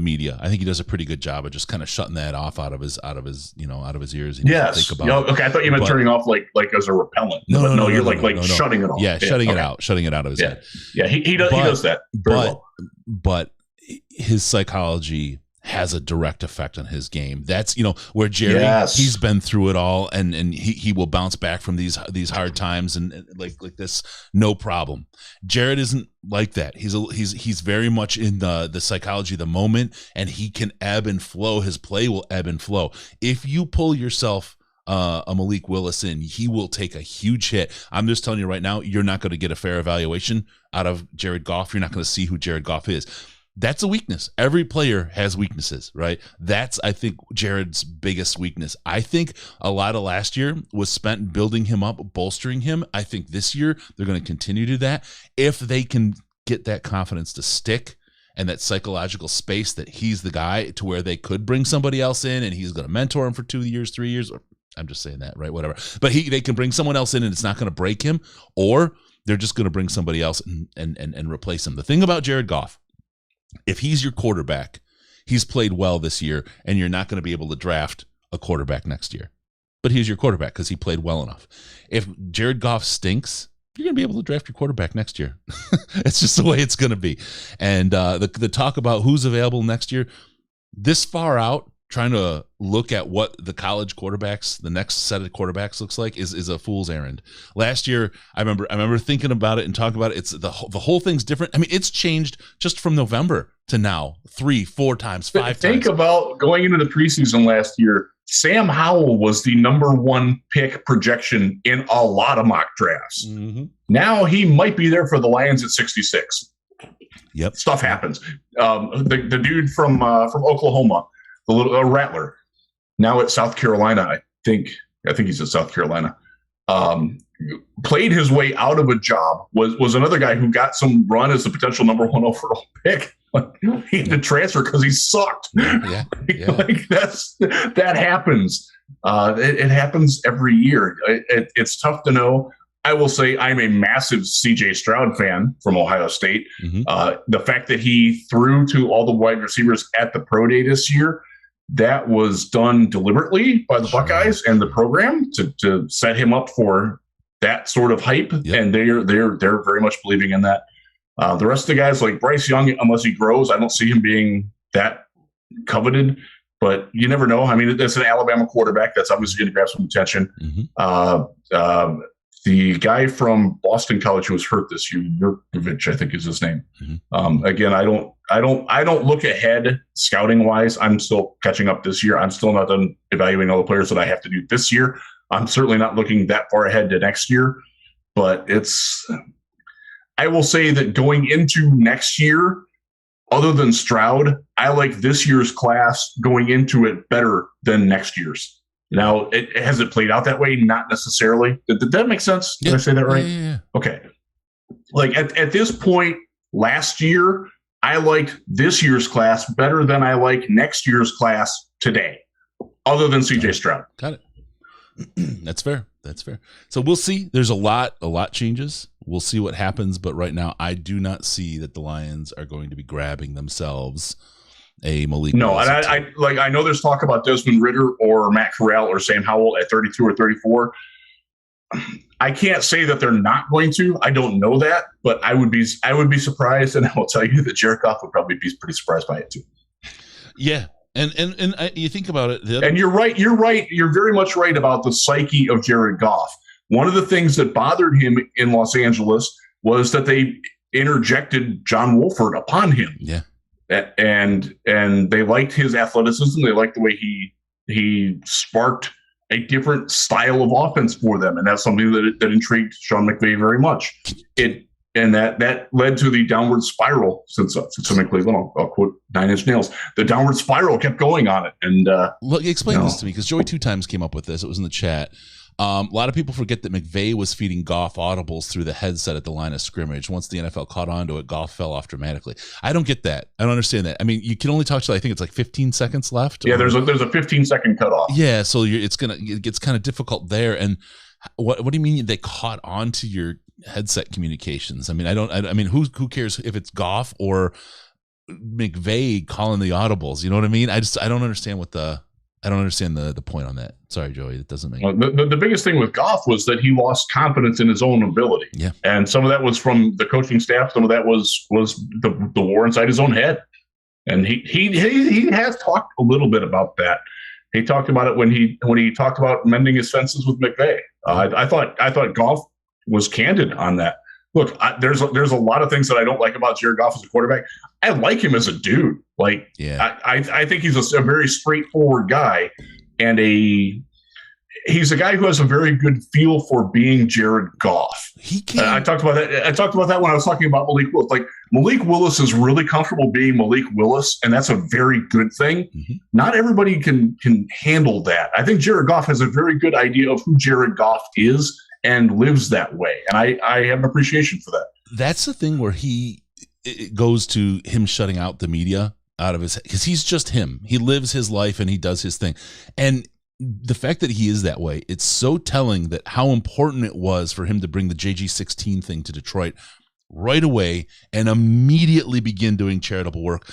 media. I think he does a pretty good job of just kind of shutting that off out of his ears. Yes. Think about okay. I thought you meant turning off like as a repellent. No, you're shutting it off. Yeah, shutting it out of his head. Yeah, he does that very well. But his psychology has a direct effect on his game. That's, where Jerry, he's been through it all, and he will bounce back from these hard times and like this, no problem. Jared isn't like that. He's very much in the psychology of the moment, and he can ebb and flow. His play will ebb and flow. If you pull yourself a Malik Willis in, he will take a huge hit. I'm just telling you right now, you're not going to get a fair evaluation out of Jared Goff. You're not going to see who Jared Goff is. That's a weakness. Every player has weaknesses, right? That's, I think, Jared's biggest weakness. I think a lot of last year was spent building him up, bolstering him. I think this year they're going to continue to do that. If they can get that confidence to stick and that psychological space that he's the guy, to where they could bring somebody else in and he's going to mentor him for 2 years, 3 years, or I'm just saying that, right? Whatever. But they can bring someone else in and it's not going to break him, or they're just going to bring somebody else and replace him. The thing about Jared Goff, if he's your quarterback, he's played well this year, and you're not going to be able to draft a quarterback next year. But he's your quarterback because he played well enough. If Jared Goff stinks, you're going to be able to draft your quarterback next year. It's just the way it's going to be. And the talk about who's available next year, this far out, trying to look at what the college quarterbacks, the next set of quarterbacks looks like is a fool's errand. Last year, I remember thinking about it and talking about it. It's the whole thing's different. I mean, it's changed just from November to now 3, 4 times, 5 times. Think about going into the preseason last year. Sam Howell was the number 1 pick projection in a lot of mock drafts. Mm-hmm. Now he might be there for the Lions at 66. Yep. Stuff happens. The dude from Oklahoma, the little Rattler, now at South Carolina, I think he's at South Carolina, played his way out of a job, was another guy who got some run as a potential number 1 overall pick. He had to transfer because he sucked. Yeah. Like that happens. It happens every year. It's tough to know. I will say I'm a massive C.J. Stroud fan from Ohio State. Mm-hmm. The fact that he threw to all the wide receivers at the pro day this year, that was done deliberately by the Buckeyes and the program to set him up for that sort of hype. Yep. And they're very much believing in that. The rest of the guys, like Bryce Young, unless he grows, I don't see him being that coveted. But you never know. I mean, it's an Alabama quarterback that's obviously going to grab some attention. Mm-hmm. The guy from Boston College who was hurt this year, Yurkovich, I think is his name. Mm-hmm. Again, I don't look ahead scouting wise. I'm still catching up this year. I'm still not done evaluating all the players that I have to do this year. I'm certainly not looking that far ahead to next year. But I will say that going into next year, other than Stroud, I like this year's class going into it better than next year's. Now, has it played out that way? Not necessarily. Did that make sense? Did I say that right? Yeah. Okay. Like at this point last year, I liked this year's class better than I like next year's class today, other than CJ Stroud. Got it. That's fair. So we'll see. There's a lot changes. We'll see what happens. But right now, I do not see that the Lions are going to be grabbing themselves a Malik. No, and I know there's talk about Desmond Ridder or Matt Corral or Sam Howell at 32 or 34. I can't say that they're not going to. I don't know that, but I would be surprised, and I will tell you that Jared Goff would probably be pretty surprised by it too. Yeah, and you think about it, and you're right. You're very much right about the psyche of Jared Goff. One of the things that bothered him in Los Angeles was that they interjected John Wolford upon him. Yeah. And they liked his athleticism. They liked the way he sparked a different style of offense for them, and that's something that intrigued Sean McVay very much. That led to the downward spiral. Since I'm in Cleveland, I'll quote 9 Inch Nails. The downward spiral kept going on it. And look, explain this to me, because Joey 2 times came up with this. It was in the chat. A lot of people forget that McVay was feeding Goff audibles through the headset at the line of scrimmage. Once the NFL caught on to it, Goff fell off dramatically. I don't get that. I don't understand that. I mean, you can only talk to, I think it's like 15 seconds left. Yeah, there's a 15-second cutoff. Yeah, so it gets kind of difficult there. And what do you mean they caught on to your headset communications? I mean, who cares if it's Goff or McVay calling the audibles? You know what I mean? I don't understand the point on that. Sorry, Joey, it doesn't make the biggest thing with Goff was that he lost confidence in his own ability. Yeah. And some of that was from the coaching staff. Some of that was the war inside his own head. And he has talked a little bit about that. He talked about it when he talked about mending his fences with McVay. I thought Goff was candid on that. Look, there's a lot of things that I don't like about Jared Goff as a quarterback. I like him as a dude. Like, yeah. I think he's a very straightforward guy, and he's a guy who has a very good feel for being Jared Goff. He can. I talked about that. I talked about that when I was talking about Malik Willis. Like, Malik Willis is really comfortable being Malik Willis, and that's a very good thing. Mm-hmm. Not everybody can handle that. I think Jared Goff has a very good idea of who Jared Goff is and lives that way. And I have an appreciation for that. That's the thing where it goes to him shutting out the media out of his head, because he's just him. He lives his life and he does his thing. And the fact that he is that way, it's so telling that how important it was for him to bring the JG16 thing to Detroit right away and immediately begin doing charitable work,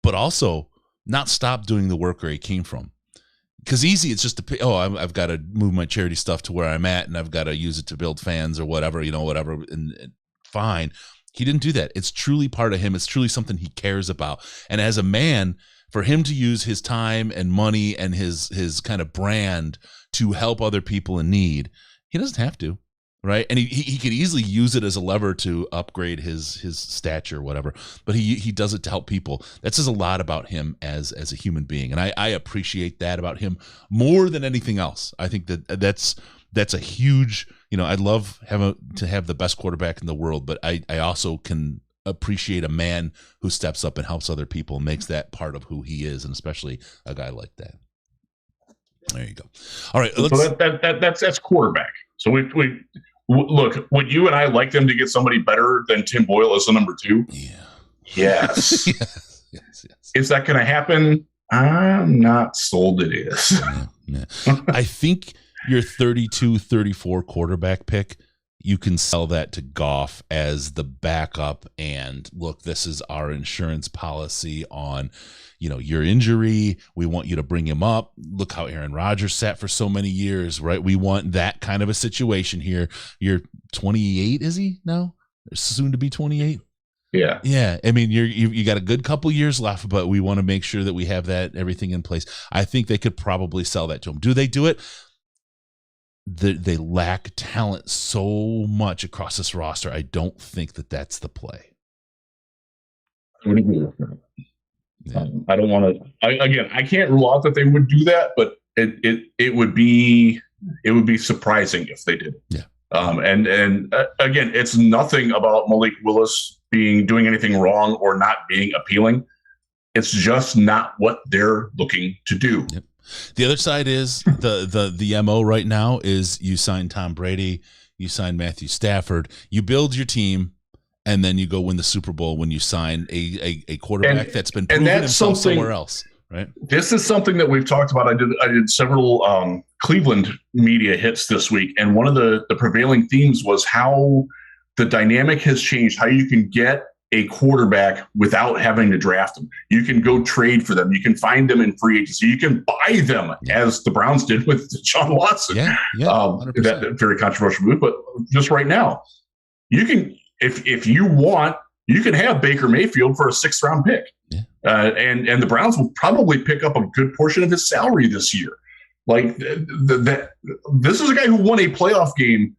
but also not stop doing the work where he came from. Because easy, it's just to pay, I've got to move my charity stuff to where I'm at, and I've got to use it to build fans or whatever, and fine. He didn't do that. It's truly part of him. It's truly something he cares about. And as a man, for him to use his time and money and his kind of brand to help other people in need, he doesn't have to. Right. And he could easily use it as a lever to upgrade his stature or whatever. But he does it to help people. That says a lot about him as a human being. And I appreciate that about him more than anything else. I think that's a huge, I'd love to have the best quarterback in the world, but I also can appreciate a man who steps up and helps other people and makes that part of who he is, and especially a guy like that. There you go. All right. So that's quarterback. So we look, would you and I like them to get somebody better than Tim Boyle as the number 2? Yeah. Yes. yes. Is that going to happen? I'm not sold it is. Yeah. I think your 32-34 quarterback pick, you can sell that to Goff as the backup, and look, this is our insurance policy on, your injury. We want you to bring him up. Look how Aaron Rodgers sat for so many years, right? We want that kind of a situation here. You're 28, is he now? Soon to be 28. Yeah. Yeah. I mean, you got a good couple years left, but we want to make sure that we have everything in place. I think they could probably sell that to him. Do they do it? They lack talent so much across this roster. I don't think that's the play. I would agree with that. Yeah. I don't want to. I can't rule out that they would do that, but it would be surprising if they did. Yeah. And again, it's nothing about Malik Willis doing anything wrong or not being appealing. It's just not what they're looking to do. Yep. The other side is the MO right now is you sign Tom Brady, you sign Matthew Stafford, you build your team, and then you go win the Super Bowl when you sign a quarterback that's been proven himself somewhere else. Right. This is something that we've talked about. I did several Cleveland media hits this week, and one of the prevailing themes was how the dynamic has changed, how you can get a quarterback without having to draft them. You can go trade for them. You can find them in free agency. You can buy them, as the Browns did with Deshaun Watson. Yeah, that very controversial move. But just right now, you can, if you want, you can have Baker Mayfield for a 6th round pick. Yeah. And the Browns will probably pick up a good portion of his salary this year. Like this is a guy who won a playoff game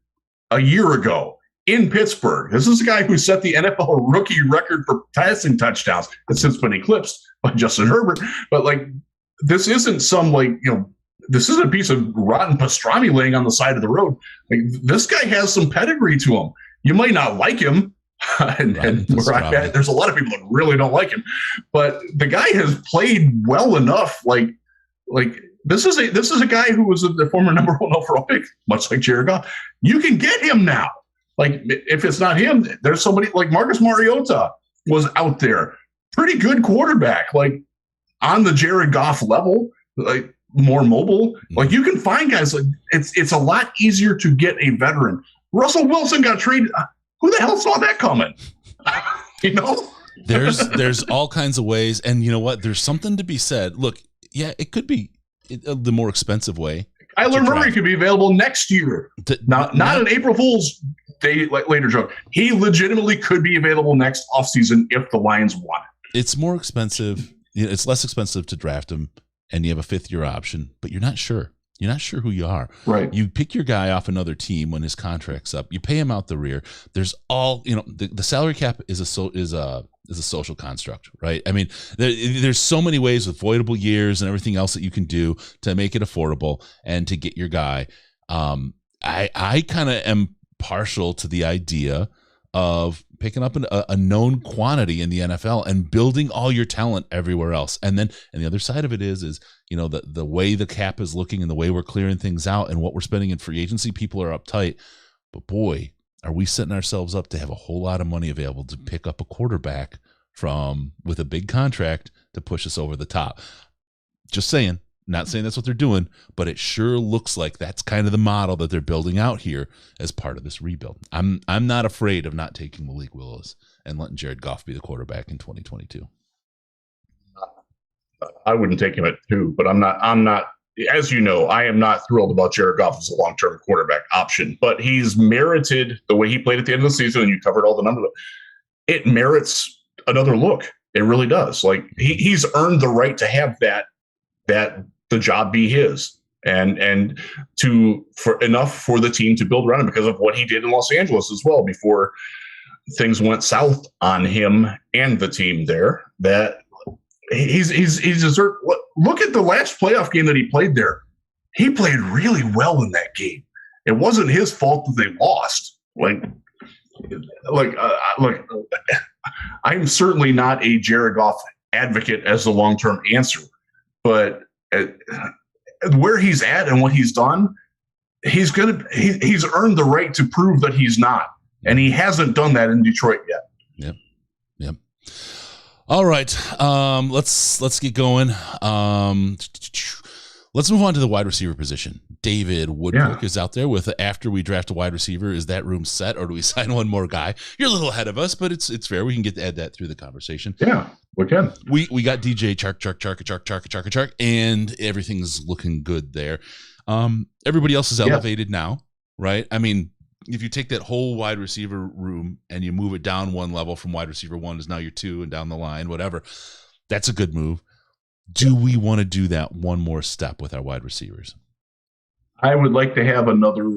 a year ago in Pittsburgh. This is a guy who set the NFL rookie record for passing touchdowns that's since been eclipsed by Justin Herbert. But this isn't this isn't a piece of rotten pastrami laying on the side of the road. This guy has some pedigree to him. You might not like him. And where I'm at, there's a lot of people that really don't like him, but the guy has played well enough. this is a guy who was the former number 1 overall pick, much like Jared Goff. You can get him now. Like, if it's not him, there's somebody like Marcus Mariota was out there. Pretty good quarterback, like on the Jared Goff level, like more mobile. Like, you can find guys. Like, it's a lot easier to get a veteran. Russell Wilson got traded. Who the hell saw that coming? You know? There's all kinds of ways. And you know what? There's something to be said. Look, yeah, it could be the more expensive way. Kyler Murray could be available next year. Not an April Fool's Day later joke. He legitimately could be available next offseason if the Lions want it. It's more expensive. It's less expensive to draft him, and you have a 5th-year option, but you're not sure. You're not sure who you are. Right. You pick your guy off another team when his contract's up. You pay him out the rear. There's all, the salary cap is a social construct, right? I mean, there's so many ways with voidable years and everything else that you can do to make it affordable and to get your guy. I kind of am partial to the idea of picking up a known quantity in the NFL and building all your talent everywhere else. And the other side of it is the way the cap is looking and the way we're clearing things out and what we're spending in free agency, people are uptight. But boy, are we setting ourselves up to have a whole lot of money available to pick up a quarterback with a big contract to push us over the top. Just saying. Not saying that's what they're doing, but it sure looks like that's kind of the model that they're building out here as part of this rebuild. I'm not afraid of not taking Malik Willis and letting Jared Goff be the quarterback in 2022. I wouldn't take him at 2, but I'm not. As you know, I am not thrilled about Jared Goff as a long-term quarterback option, but he's merited the way he played at the end of the season, and you covered all the numbers. It merits another look. It really does. Like, he's earned the right to have that the job be his, and for enough for the team to build around him because of what he did in Los Angeles as well before things went south on him and the team there. That he's deserved. Look at the last playoff game that he played there. He played really well in that game. It wasn't his fault that they lost. Look, I'm certainly not a Jared Goff advocate as the long-term answer. But where he's at and what he's done, he's earned the right to prove that he's not, and he hasn't done that in Detroit yet. Yep. All right, let's get going. Let's move on to the wide receiver position. David Woodcock is out there with after we draft a wide receiver. Is that room set, or do we sign one more guy? You're a little ahead of us, but it's fair. We can add that through the conversation. Yeah, we can. We got DJ Chark, and everything's looking good there. Everybody else is elevated now, right? I mean, if you take that whole wide receiver room and you move it down one level from wide receiver 1 is now your 2 and down the line, whatever, that's a good move. Do we want to do that one more step with our wide receivers? I would like to have another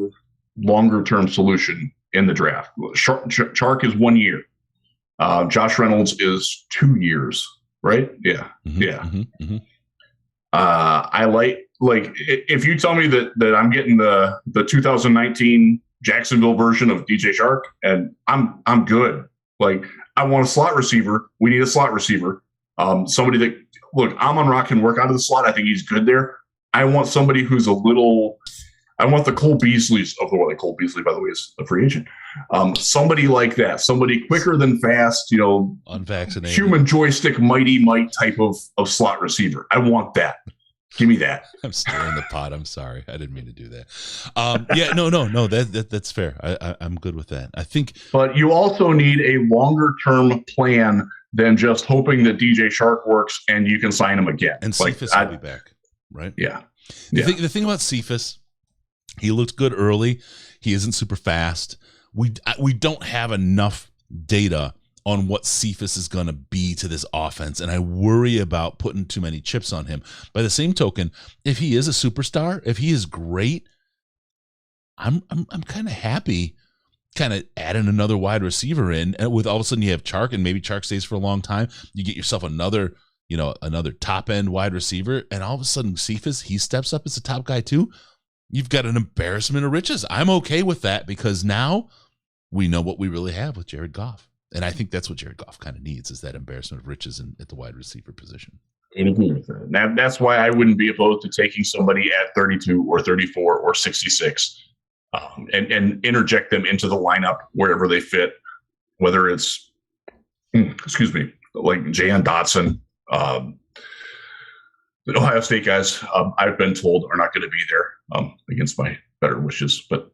longer-term solution in the draft. Chark is 1 year. Josh Reynolds is 2 years, right? Yeah. Mm-hmm, yeah. Mm-hmm, mm-hmm. I like if you tell me that I'm getting the 2019 Jacksonville version of DJ Chark, and I'm good. Like, I want a slot receiver. We need a slot receiver. Somebody that, look, Amon-Ra can work out of the slot. I think he's good there. I want somebody who's I want the Cole Beasleys of the world. Cole Beasley, by the way, is a free agent. Somebody like that. Somebody quicker than fast, unvaccinated, human joystick, mighty might type of slot receiver. I want that. Give me that. I'm stirring the pot. I'm sorry. I didn't mean to do that. No. That's fair. I'm good with that. I think. But you also need a longer term plan than just hoping that DJ Chark works and you can sign him again. And Cephas will be back, right? Yeah. The thing about Cephas, he looked good early. He isn't super fast. We don't have enough data on what Cephas is going to be to this offense, and I worry about putting too many chips on him. By the same token, if he is a superstar, if he is great, I'm kind of happy kind of adding another wide receiver in, and with all of a sudden you have Chark, and maybe Chark stays for a long time. You get yourself another top end wide receiver, and all of a sudden Cephas, he steps up as a top guy too. You've got an embarrassment of riches. I'm okay with that because now we know what we really have with Jared Goff. And I think that's what Jared Goff kind of needs, is that embarrassment of riches at the wide receiver position. would agree with that. That's why I wouldn't be opposed to taking somebody at 32 or 34 or 66 and interject them into the lineup wherever they fit, whether it's, like Jahan Dotson. The Ohio State guys, I've been told, are not going to be there against my better wishes. But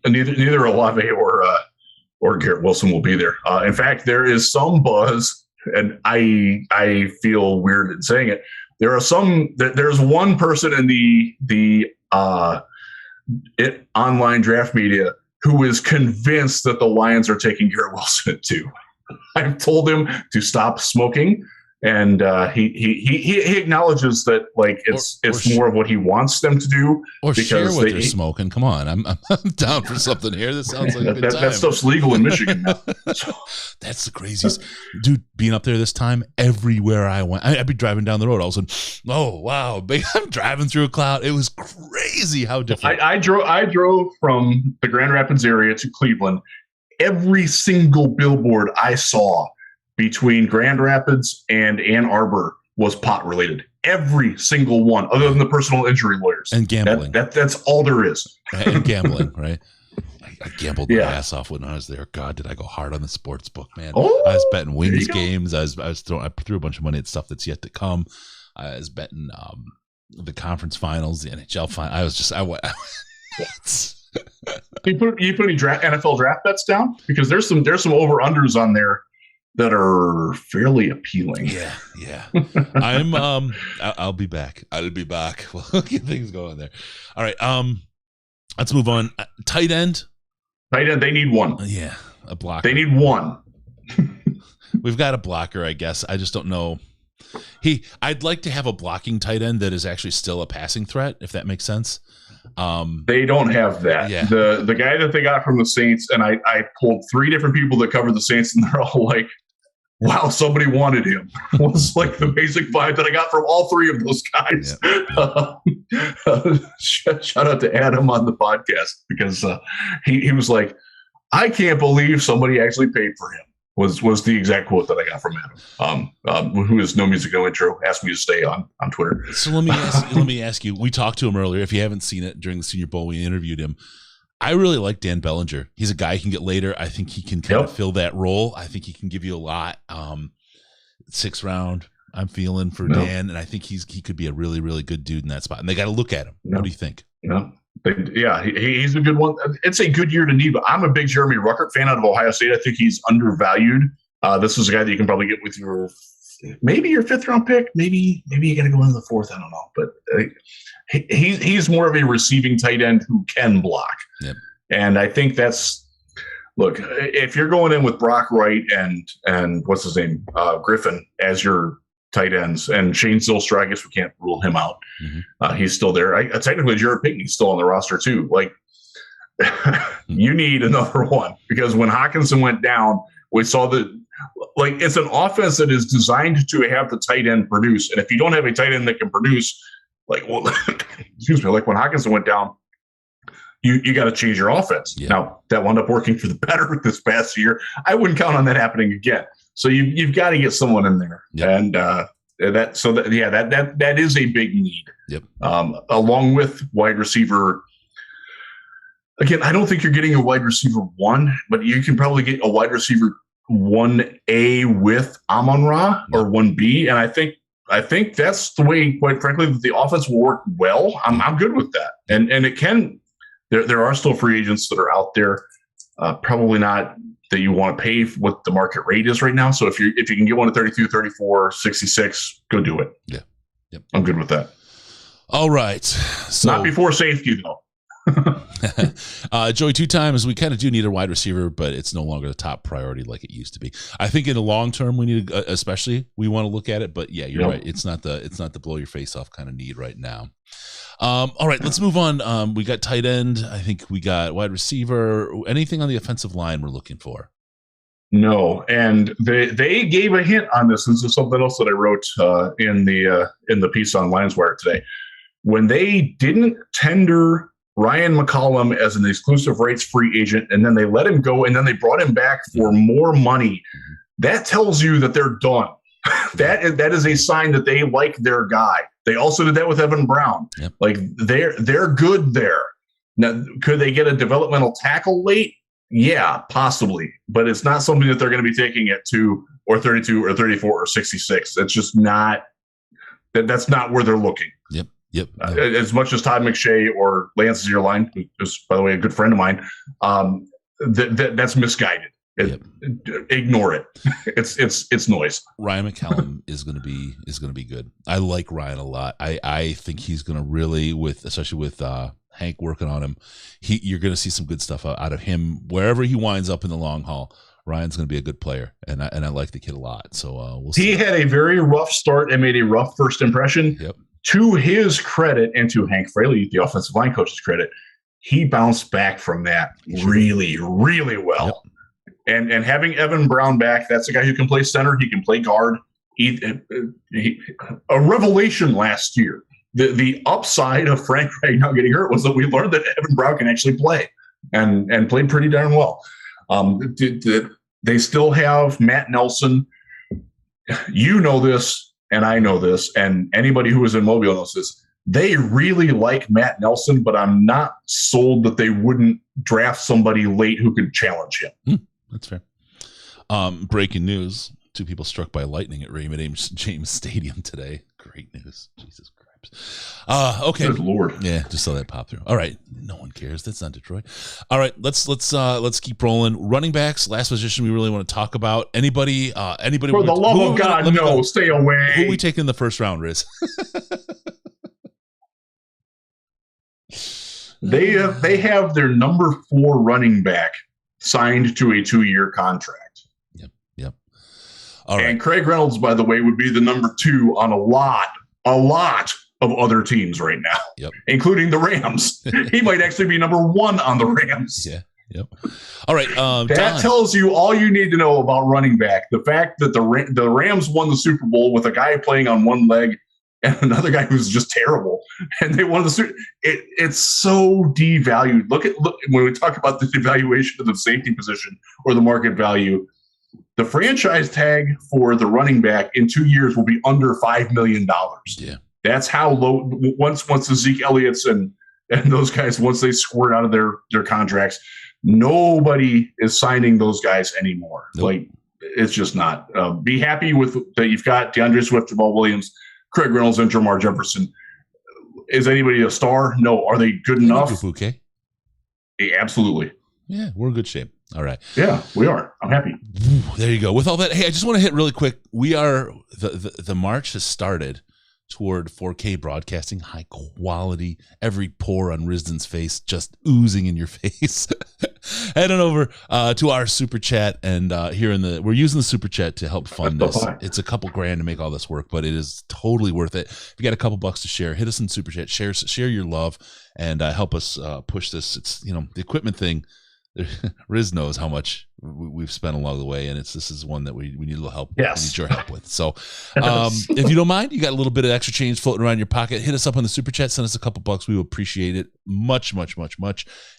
neither Olave or Garrett Wilson will be there. In fact, there is some buzz, and I feel weird in saying it. There's one person in the online draft media who is convinced that the Lions are taking Garrett Wilson at 2. I've told him to stop smoking. And he acknowledges that like it's more of what he wants them to do. Or share what they're smoking. Come on, I'm down for something here. This sounds like a good time. That stuff's legal in Michigan now. So. That's the craziest, dude. Being up there this time, everywhere I went, I'd be driving down the road. All of a sudden, oh wow, I'm driving through a cloud. It was crazy how different. I drove from the Grand Rapids area to Cleveland. Every single billboard I saw between Grand Rapids and Ann Arbor was pot related. Every single one, other than the personal injury lawyers and gambling. That's all there is. And gambling, right? I gambled my ass off when I was there. God, did I go hard on the sports book, man? I was betting Wings games. I threw a bunch of money at stuff that's yet to come. I was betting the conference finals, the NHL final. I went. You put any NFL draft bets down? Because there's some over unders on there that are fairly appealing. Yeah. I'll be back. I'll be back. We'll get things going there. All right. Let's move on. Tight end. They need one. Yeah. A blocker. They need one. We've got a blocker, I guess. I just don't know. I'd like to have a blocking tight end that is actually still a passing threat, if that makes sense. They don't have that. Yeah. The guy that they got from the Saints, and I pulled 3 different people that covered the Saints, and they're all like, wow, somebody wanted him. Was like the basic vibe that I got from all 3 of those guys. Yeah. Shout out to Adam on the podcast, because he was like, I can't believe somebody actually paid for him. Was the exact quote that I got from Adam, who is No Music No Intro, asked me to stay on Twitter. So let me ask you. We talked to him earlier. If you haven't seen it during the Senior Bowl, we interviewed him. I really like Dan Bellinger. He's a guy who can get later. I think he can kind of fill that role. I think he can give you a lot. 6th round, I'm feeling for Dan, and I think he could be a really, really good dude in that spot. And they got to look at him. What do you think? He's a good one. It's a good year to need, but I'm a big Jeremy Ruckert fan out of Ohio State. I think he's undervalued. This is a guy that you can probably get with your 5th round pick. Maybe you got to go into the 4th. I don't know, but he's more of a receiving tight end who can block. Yep. And I think look, if you're going in with Brock Wright and what's his name, Griffin as your tight ends, and Shane Zylstra, I guess we can't rule him out. Mm-hmm. He's still there. Technically, Jared Pinkney's still on the roster too. Like, you need another one, because when Hockenson went down, we saw it's an offense that is designed to have the tight end produce. And if you don't have a tight end that can produce, excuse me, like when Hockenson went down, you got to change your offense. Yeah. Now, that wound up working for the better this past year. I wouldn't count on that happening again. So you've got to get someone in there. Yep. And that is a big need. Yep. Along with wide receiver. Again, I don't think you're getting a wide receiver 1, but you can probably get a wide receiver 1A with Amon-Ra or 1B. And I think that's the way, quite frankly, that the offense will work well. I'm good with that. And it can. There are still free agents that are out there. Probably not that you want to pay what the market rate is right now. So if you can get one at 32, 34, 66, go do it. Yeah. Yep. I'm good with that. All right. So, not before safety, though. Joey, 2 times, we kind of do need a wide receiver, but it's no longer the top priority like it used to be. I think in the long term, we need, especially, we want to look at it. But yeah, you're right. It's not the blow your face off kind of need right now. All right, let's move on. We got tight end. I think we got wide receiver. Anything on the offensive line we're looking for? No, and they gave a hint on this. This is something else that I wrote in the piece on LionsWire today. When they didn't tender Ryan McCollum as an exclusive rights free agent, and then they let him go, and then they brought him back for more money, that tells you that they're done. that is a sign that they like their guy. They also did that with Evan Brown. Yep. Like they're good there. Now, could they get a developmental tackle late? Yeah, possibly, but it's not something that they're going to be taking at 2 or 32 or 34 or 66. That's just not that's not where they're looking. Yep. As much as Todd McShay or Lance Zierlein, who's by the way a good friend of mine, that's misguided. Ignore it. It's noise. Ryan McCallum is going to be good. I like Ryan a lot. I think he's going to really, especially with Hank working on him, you're going to see some good stuff out of him wherever he winds up in the long haul. Ryan's going to be a good player, and I like the kid a lot. So we'll see. He had a very rough start and made a rough first impression. Yep. To his credit, and to Hank Fraley, the offensive line coach's credit, he bounced back from that really, really well. Yep. And having Evan Brown back, that's a guy who can play center. He can play guard. He a revelation last year. The upside of Frank Ragnow getting hurt was that we learned that Evan Brown can actually play and played pretty darn well. They still have Matt Nelson. You know this, and I know this, and anybody who is in Mobile knows this. They really like Matt Nelson, but I'm not sold that they wouldn't draft somebody late who could challenge him. That's fair. Breaking news: 2 people struck by lightning at Raymond James Stadium today. Great news. Jesus Christ. Okay. Good Lord. Yeah, just saw that pop through. All right. No one cares. That's not Detroit. All right. Let's keep rolling. Running backs, last position we really want to talk about. Anybody? For the love of God, no, stay away. Who we take in the first round, Riz? They have their number 4 running back signed to a 2-year contract. Yep. All right. And Craig Reynolds, by the way, would be the number 2 on a lot of other teams right now, including the Rams. He might actually be number 1 on the Rams. Yeah. Yep. All right. That tells you all you need to know about running back. The fact that the Rams won the Super Bowl with a guy playing on one leg and another guy who's just terrible, and they won the Super. It's so devalued. Look when we talk about the devaluation of the safety position or the market value. The franchise tag for the running back in 2 years will be under $5 million. Yeah. That's how low once the Zeke Elliott's and those guys, once they squirt out of their contracts, nobody is signing those guys anymore. Nope. Like, it's just not. Be happy with that you've got DeAndre Swift, Jamal Williams, Craig Reynolds, and Jamar Jefferson. Is anybody a star? No. Are they good enough? Okay. Yeah, absolutely. Yeah, we're in good shape. All right. Yeah, we are. I'm happy. There you go. With all that, hey, I just want to hit really quick. We are the march has started toward 4K broadcasting, high quality, every pore on Risden's face just oozing in your face. Head on over to our super chat, and we're using the super chat to help fund this. It's a couple grand to make all this work, but it is totally worth it. If you got a couple bucks to share, hit us in super chat, share your love, and help us push this. It's the equipment thing. Riz knows how much we've spent along the way, and this is one that we need a little help. Yes. We need your help with. So if you don't mind, you got a little bit of extra change floating around your pocket, hit us up on the super chat, send us a couple bucks. We will appreciate it much,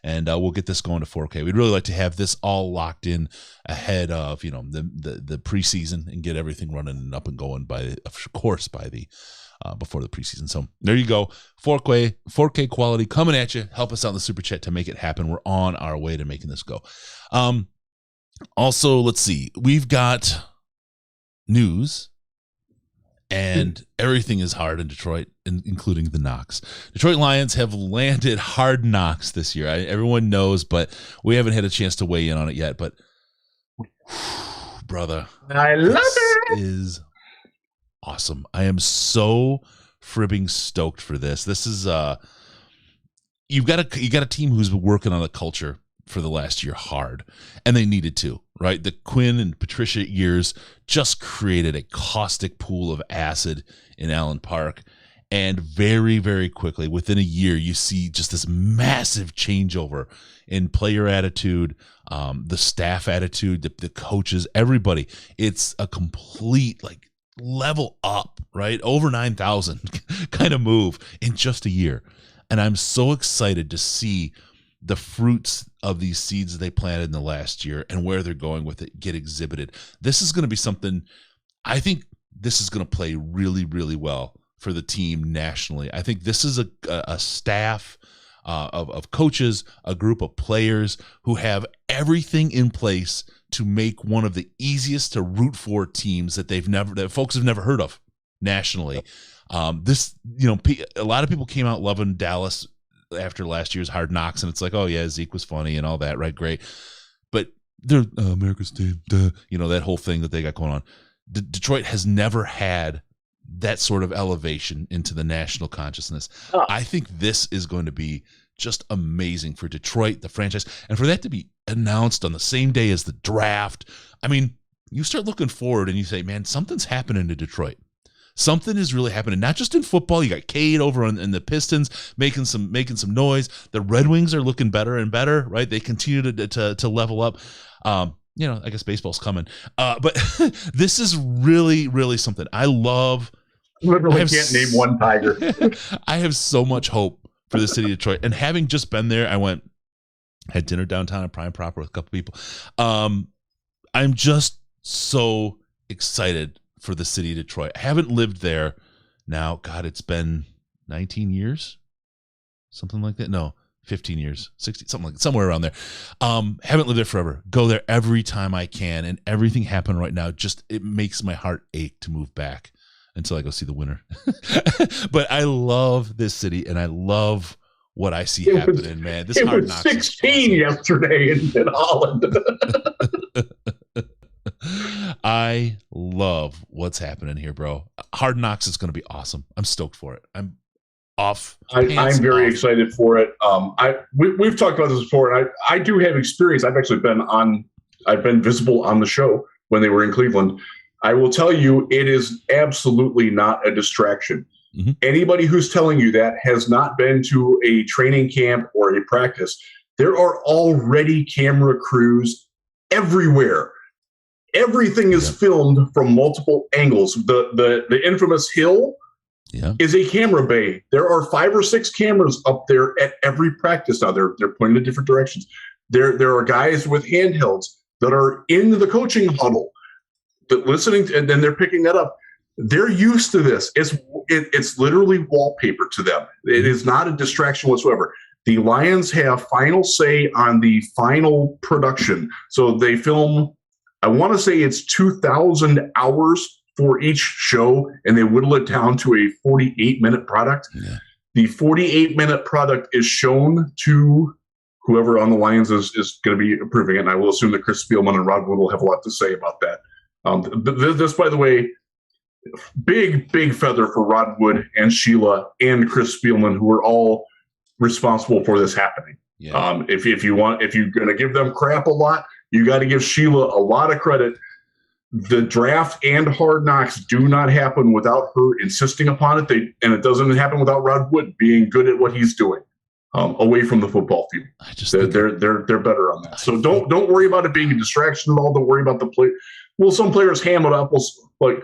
and we'll get this going to 4K. We'd really like to have this all locked in ahead of the preseason and get everything running and up and going before the preseason. So there you go. 4K quality coming at you. Help us out in the super chat to make it happen. We're on our way to making this go. Also, let's see. We've got news, and everything is hard in Detroit, including the knocks. Detroit Lions have landed hard knocks this year. Everyone knows, but we haven't had a chance to weigh in on it yet. But brother, I love it. Is awesome. I am so fribbing stoked for this. This is you got a team who's been working on a culture for the last year hard, and they needed to, right? The Quinn and Patricia years just created a caustic pool of acid in Allen Park, and very, very quickly, within a year, you see just this massive changeover in player attitude, the staff attitude, the coaches, everybody. It's a complete level up, right? Over 9,000 kind of move in just a year. And I'm so excited to see the fruits of these seeds they planted in the last year and where they're going with it get exhibited. This is going to be something I think this is going to play really, really well for the team nationally. I think this is a staff of coaches, a group of players who have everything in place to make one of the easiest to root for teams that folks have never heard of nationally. A lot of people came out loving Dallas after last year's Hard Knocks, and it's like, oh yeah, Zeke was funny and all that, right? Great. But they're America's team, that whole thing that they got going on. Detroit has never had that sort of elevation into the national consciousness. Oh. I think this is going to be just amazing for Detroit, the franchise, and for that to be announced on the same day as the draft. I mean, you start looking forward and you say, man, something's happening to Detroit. Something is really happening, not just in football. You got Cade over in the Pistons making some noise. The Red Wings are looking better and better, right? They continue to level up. I guess baseball's coming. But this is really, really something. I literally can't name one Tiger. I have so much hope for the city of Detroit. And having just been there, I had dinner downtown at Prime Proper with a couple people. I'm just so excited for the city of Detroit. I haven't lived there now. God, it's been 19 years, something like that. No, 15 years, 60, somewhere around there. Haven't lived there forever. Go there every time I can, and everything happened right now. Just, it makes my heart ache to move back until I go see the winter. But I love this city, and I love what I see happening, man. This Hard Knocks 16 yesterday in Holland. I love what's happening here, bro. Hard Knocks is going to be awesome. I'm stoked for it. I'm very excited for it. We've talked about this before, and I do have experience. I've actually been visible on the show when they were in Cleveland. I will tell you, it is absolutely not a distraction. Mm-hmm. Anybody who's telling you that has not been to a training camp or a practice. There are already camera crews everywhere. Everything is filmed from multiple angles. The infamous hill is a camera bay. There are 5 or 6 cameras up there at every practice now. They're pointing in different directions. There are guys with handhelds that are in the coaching huddle listening, and then they're picking that up. They're used to this. It's literally wallpaper to them. It is not a distraction whatsoever. The Lions have final say on the final production. So they film, I want to say it's 2,000 hours for each show, and they whittle it down to a 48-minute product. Yeah. The 48-minute product is shown to whoever on the Lions is going to be approving it, and I will assume that Chris Spielman and Rod Wood will have a lot to say about that. This, by the way, big feather for Rod Wood and Sheila and Chris Spielman, who are all responsible for this happening. Yeah. If you're going to give them crap a lot, you got to give Sheila a lot of credit. The draft and Hard Knocks do not happen without her insisting upon it. And it doesn't happen without Rod Wood being good at what he's doing away from the football field. They're better on that. So don't worry about it being a distraction at all. Don't worry about the play. Well, some players ham it up. Like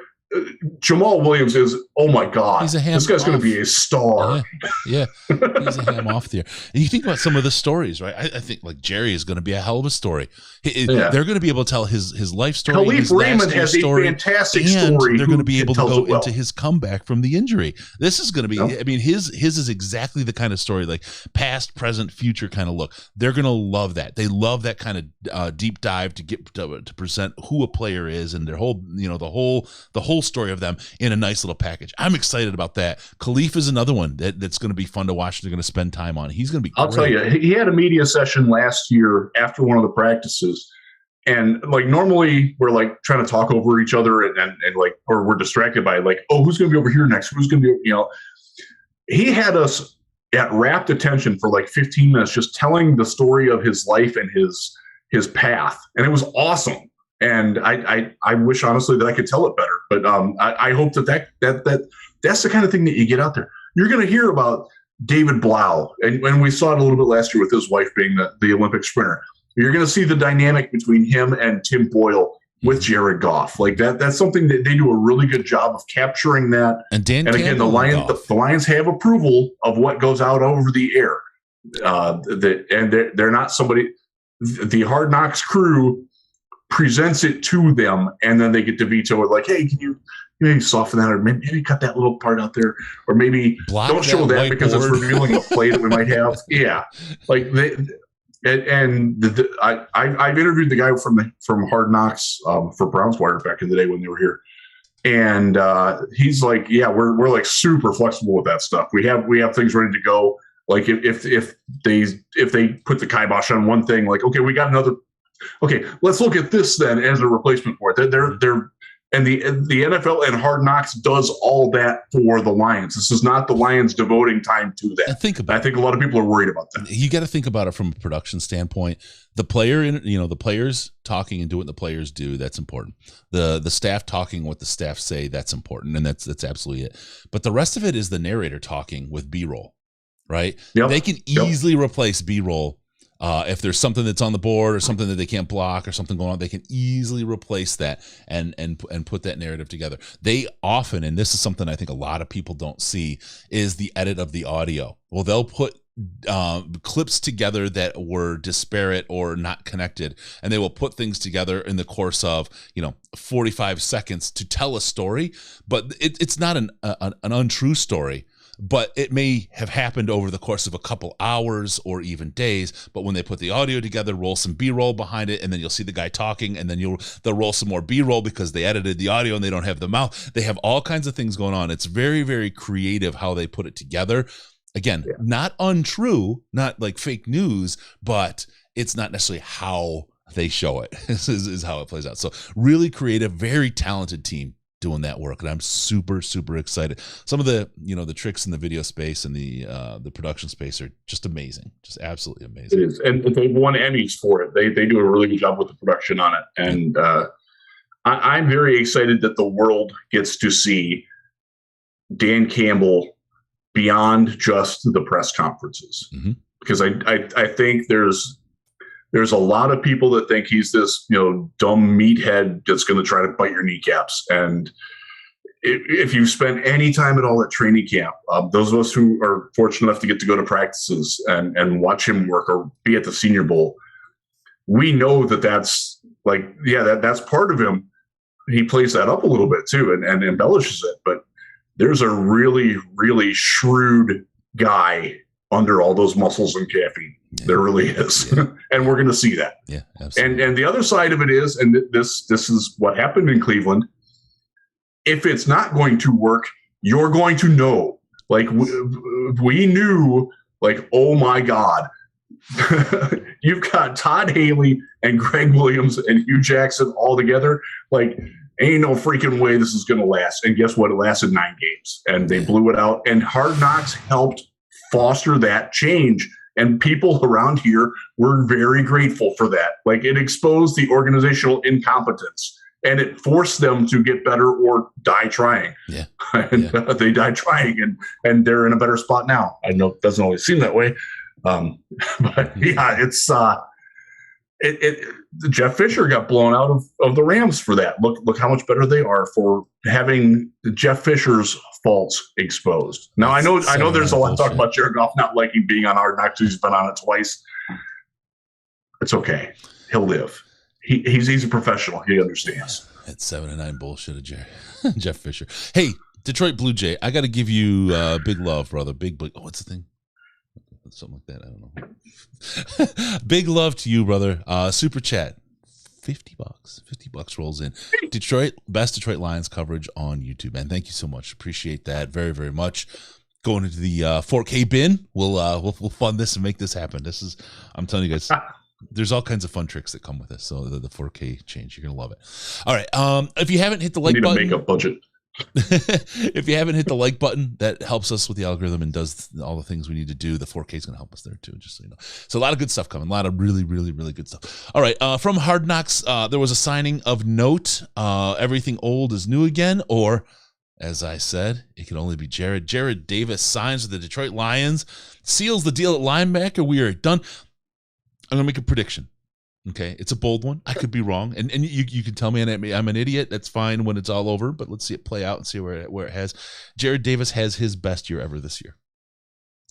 Jamal Williams is, oh my God, this guy's going to be a star. Yeah. He's a ham off there. And you think about some of the stories, right? I think like Jerry is going to be a hell of a story. They're going to be able to tell his life story. Khalif Raymond has a fantastic story. They're going to be able to go into his comeback from the injury. This is going to be, I mean, his is exactly the kind of story, like past, present, future kind of look. They're going to love that. They love that kind of deep dive to get to present who a player is and their whole, the whole story of them in a nice little package. I'm excited about that. Khalif is another one that's going to be fun to watch. They're going to spend time on. He's going to be great. I'll tell you, he had a media session last year after one of the practices, and like normally we're like trying to talk over each other and like, or we're distracted by like, oh, who's going to be over here next? Who's going to be, he had us at rapt attention for like 15 minutes just telling the story of his life and his path, and it was awesome. And I wish honestly that I could tell it better, but I hope that's the kind of thing that you get out there. You're going to hear about David Blau, and we saw it a little bit last year with his wife being the Olympic sprinter. You're going to see the dynamic between him and Tim Boyle with Jared Goff. Like that's something that they do a really good job of capturing that. And Dan and again, the Lions have approval of what goes out over the air. And they're not somebody. The Hard Knocks crew presents it to them, and then they get to veto it. Like, hey, maybe soften that, or maybe cut that little part out there, or maybe Block don't show that because it's whiteboard. revealing a play that we might have. Yeah, like I've interviewed the guy from Hard Knocks for Browns Wire back in the day when they were here, and he's like, yeah, we're like super flexible with that stuff. We have things ready to go. Like if they put the kibosh on one thing, like, okay, we got another. Okay, let's look at this then as a replacement for it. They're and the NFL and Hard Knocks does all that for the Lions. This is not the Lions devoting time to that. And think about I think a lot of people are worried about that. You got to think about it from a production standpoint. The players talking and doing what the players do, that's important. The staff talking what the staff say, that's important, and that's absolutely it. But the rest of it is the narrator talking with B-roll, right? Yep. They can easily replace B-roll. If there's something that's on the board or something that they can't block or something going on, they can easily replace that and put that narrative together. They often, and this is something I think a lot of people don't see, is the edit of the audio. Well, they'll put clips together that were disparate or not connected, and they will put things together in the course of 45 seconds to tell a story, but it's not an untrue story. But it may have happened over the course of a couple hours or even days. But when they put the audio together, roll some B-roll behind it, and then you'll see the guy talking, and then they'll roll some more B-roll because they edited the audio and they don't have the mouth. They have all kinds of things going on. It's very, very creative how they put it together. Again, not untrue, not like fake news, but it's not necessarily how they show it. This is how it plays out. So really creative, very talented team doing that work, and I'm super, super excited. Some of the the tricks in the video space and the production space are just amazing, just absolutely amazing. It is, and they've won Emmys for it. They do a really good job with the production on it, and I'm very excited that the world gets to see Dan Campbell beyond just the press conferences, because I think there's a lot of people that think he's this, dumb meathead that's going to try to bite your kneecaps. And if you've spent any time at all at training camp, those of us who are fortunate enough to get to go to practices and watch him work or be at the Senior Bowl, we know that's like, that's part of him. He plays that up a little bit too and embellishes it. But there's a really, really shrewd guy under all those muscles and caffeine. Yeah. There really is. Yeah. And we're going to see that. Yeah, absolutely. And the other side of it is, and this is what happened in Cleveland, if it's not going to work, you're going to know. Like we knew, like, oh my God, you've got Todd Haley and Greg Williams and Hugh Jackson all together. Like, ain't no freaking way this is going to last. And guess what? It lasted 9 games and they blew it out. And Hard Knocks helped foster that change. And people around here were very grateful for that. Like, it exposed the organizational incompetence and it forced them to get better or die trying. Yeah. And they died trying, and they're in a better spot now. I know it doesn't always seem that way. But yeah, it's Jeff Fisher got blown out of the Rams for that. Look how much better they are for having Jeff Fisher's faults exposed. Now I know there's a lot of talk about Jared Goff not liking being on Hard Knocks. He's been on it twice. It's okay. He'll live. He's a professional. He understands. That's 7-9 bullshit of Jeff Fisher. Hey, Detroit Blue Jay, I got to give you big love, brother. Big. What's the thing? Something like that. I don't know. Big love to you, brother. Super chat. $50. $50 rolls in. Best Detroit Lions coverage on YouTube, man. Thank you so much. Appreciate that very, very much. Going into the 4K bin. We'll fund this and make this happen. I'm telling you guys, there's all kinds of fun tricks that come with this. So the 4K change, you're gonna love it. All right. If you haven't hit the like button, need a makeup budget. If you haven't hit the like button, that helps us with the algorithm and does all the things we need to do. The 4K is going to help us there too, just so you know. So a lot of good stuff coming, a lot of really, really, really good stuff. All right, from Hard Knocks, there was a signing of note. Everything old is new again, or as I said, it can only be Jared. Jared Davis signs with the Detroit Lions, seals the deal at linebacker. We are done. I'm going to make a prediction. Okay, it's a bold one. I could be wrong, and you can tell me I'm an idiot. That's fine when it's all over. But let's see it play out and see where it has. Jared Davis has his best year ever this year.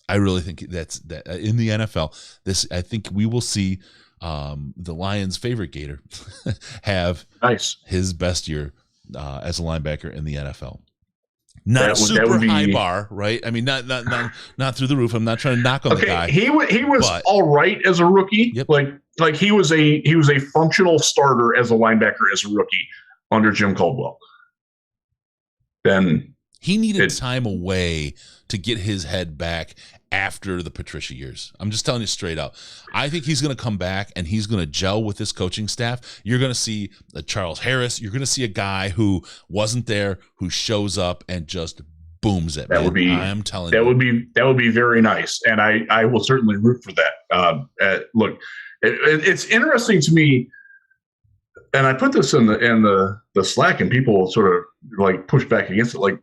I really think that in the NFL. I think we will see the Lions' favorite Gator have his best year as a linebacker in the NFL. Not a super that would be, high bar, right? I mean, not through the roof. I'm not trying to knock on the guy. He was all right as a rookie. Yep. Like he was a functional starter as a linebacker as a rookie under Jim Caldwell. Then he needed time away to get his head back after the Patricia years. I'm just telling you straight up. I think he's going to come back and he's going to gel with this coaching staff. You're going to see Charles Harris. You're going to see a guy who wasn't there, who shows up and just booms it. That would be. I'm telling you. That would be very nice, and I will certainly root for that. Look, it's interesting to me, and I put this in the Slack, and people sort of like push back against it, like.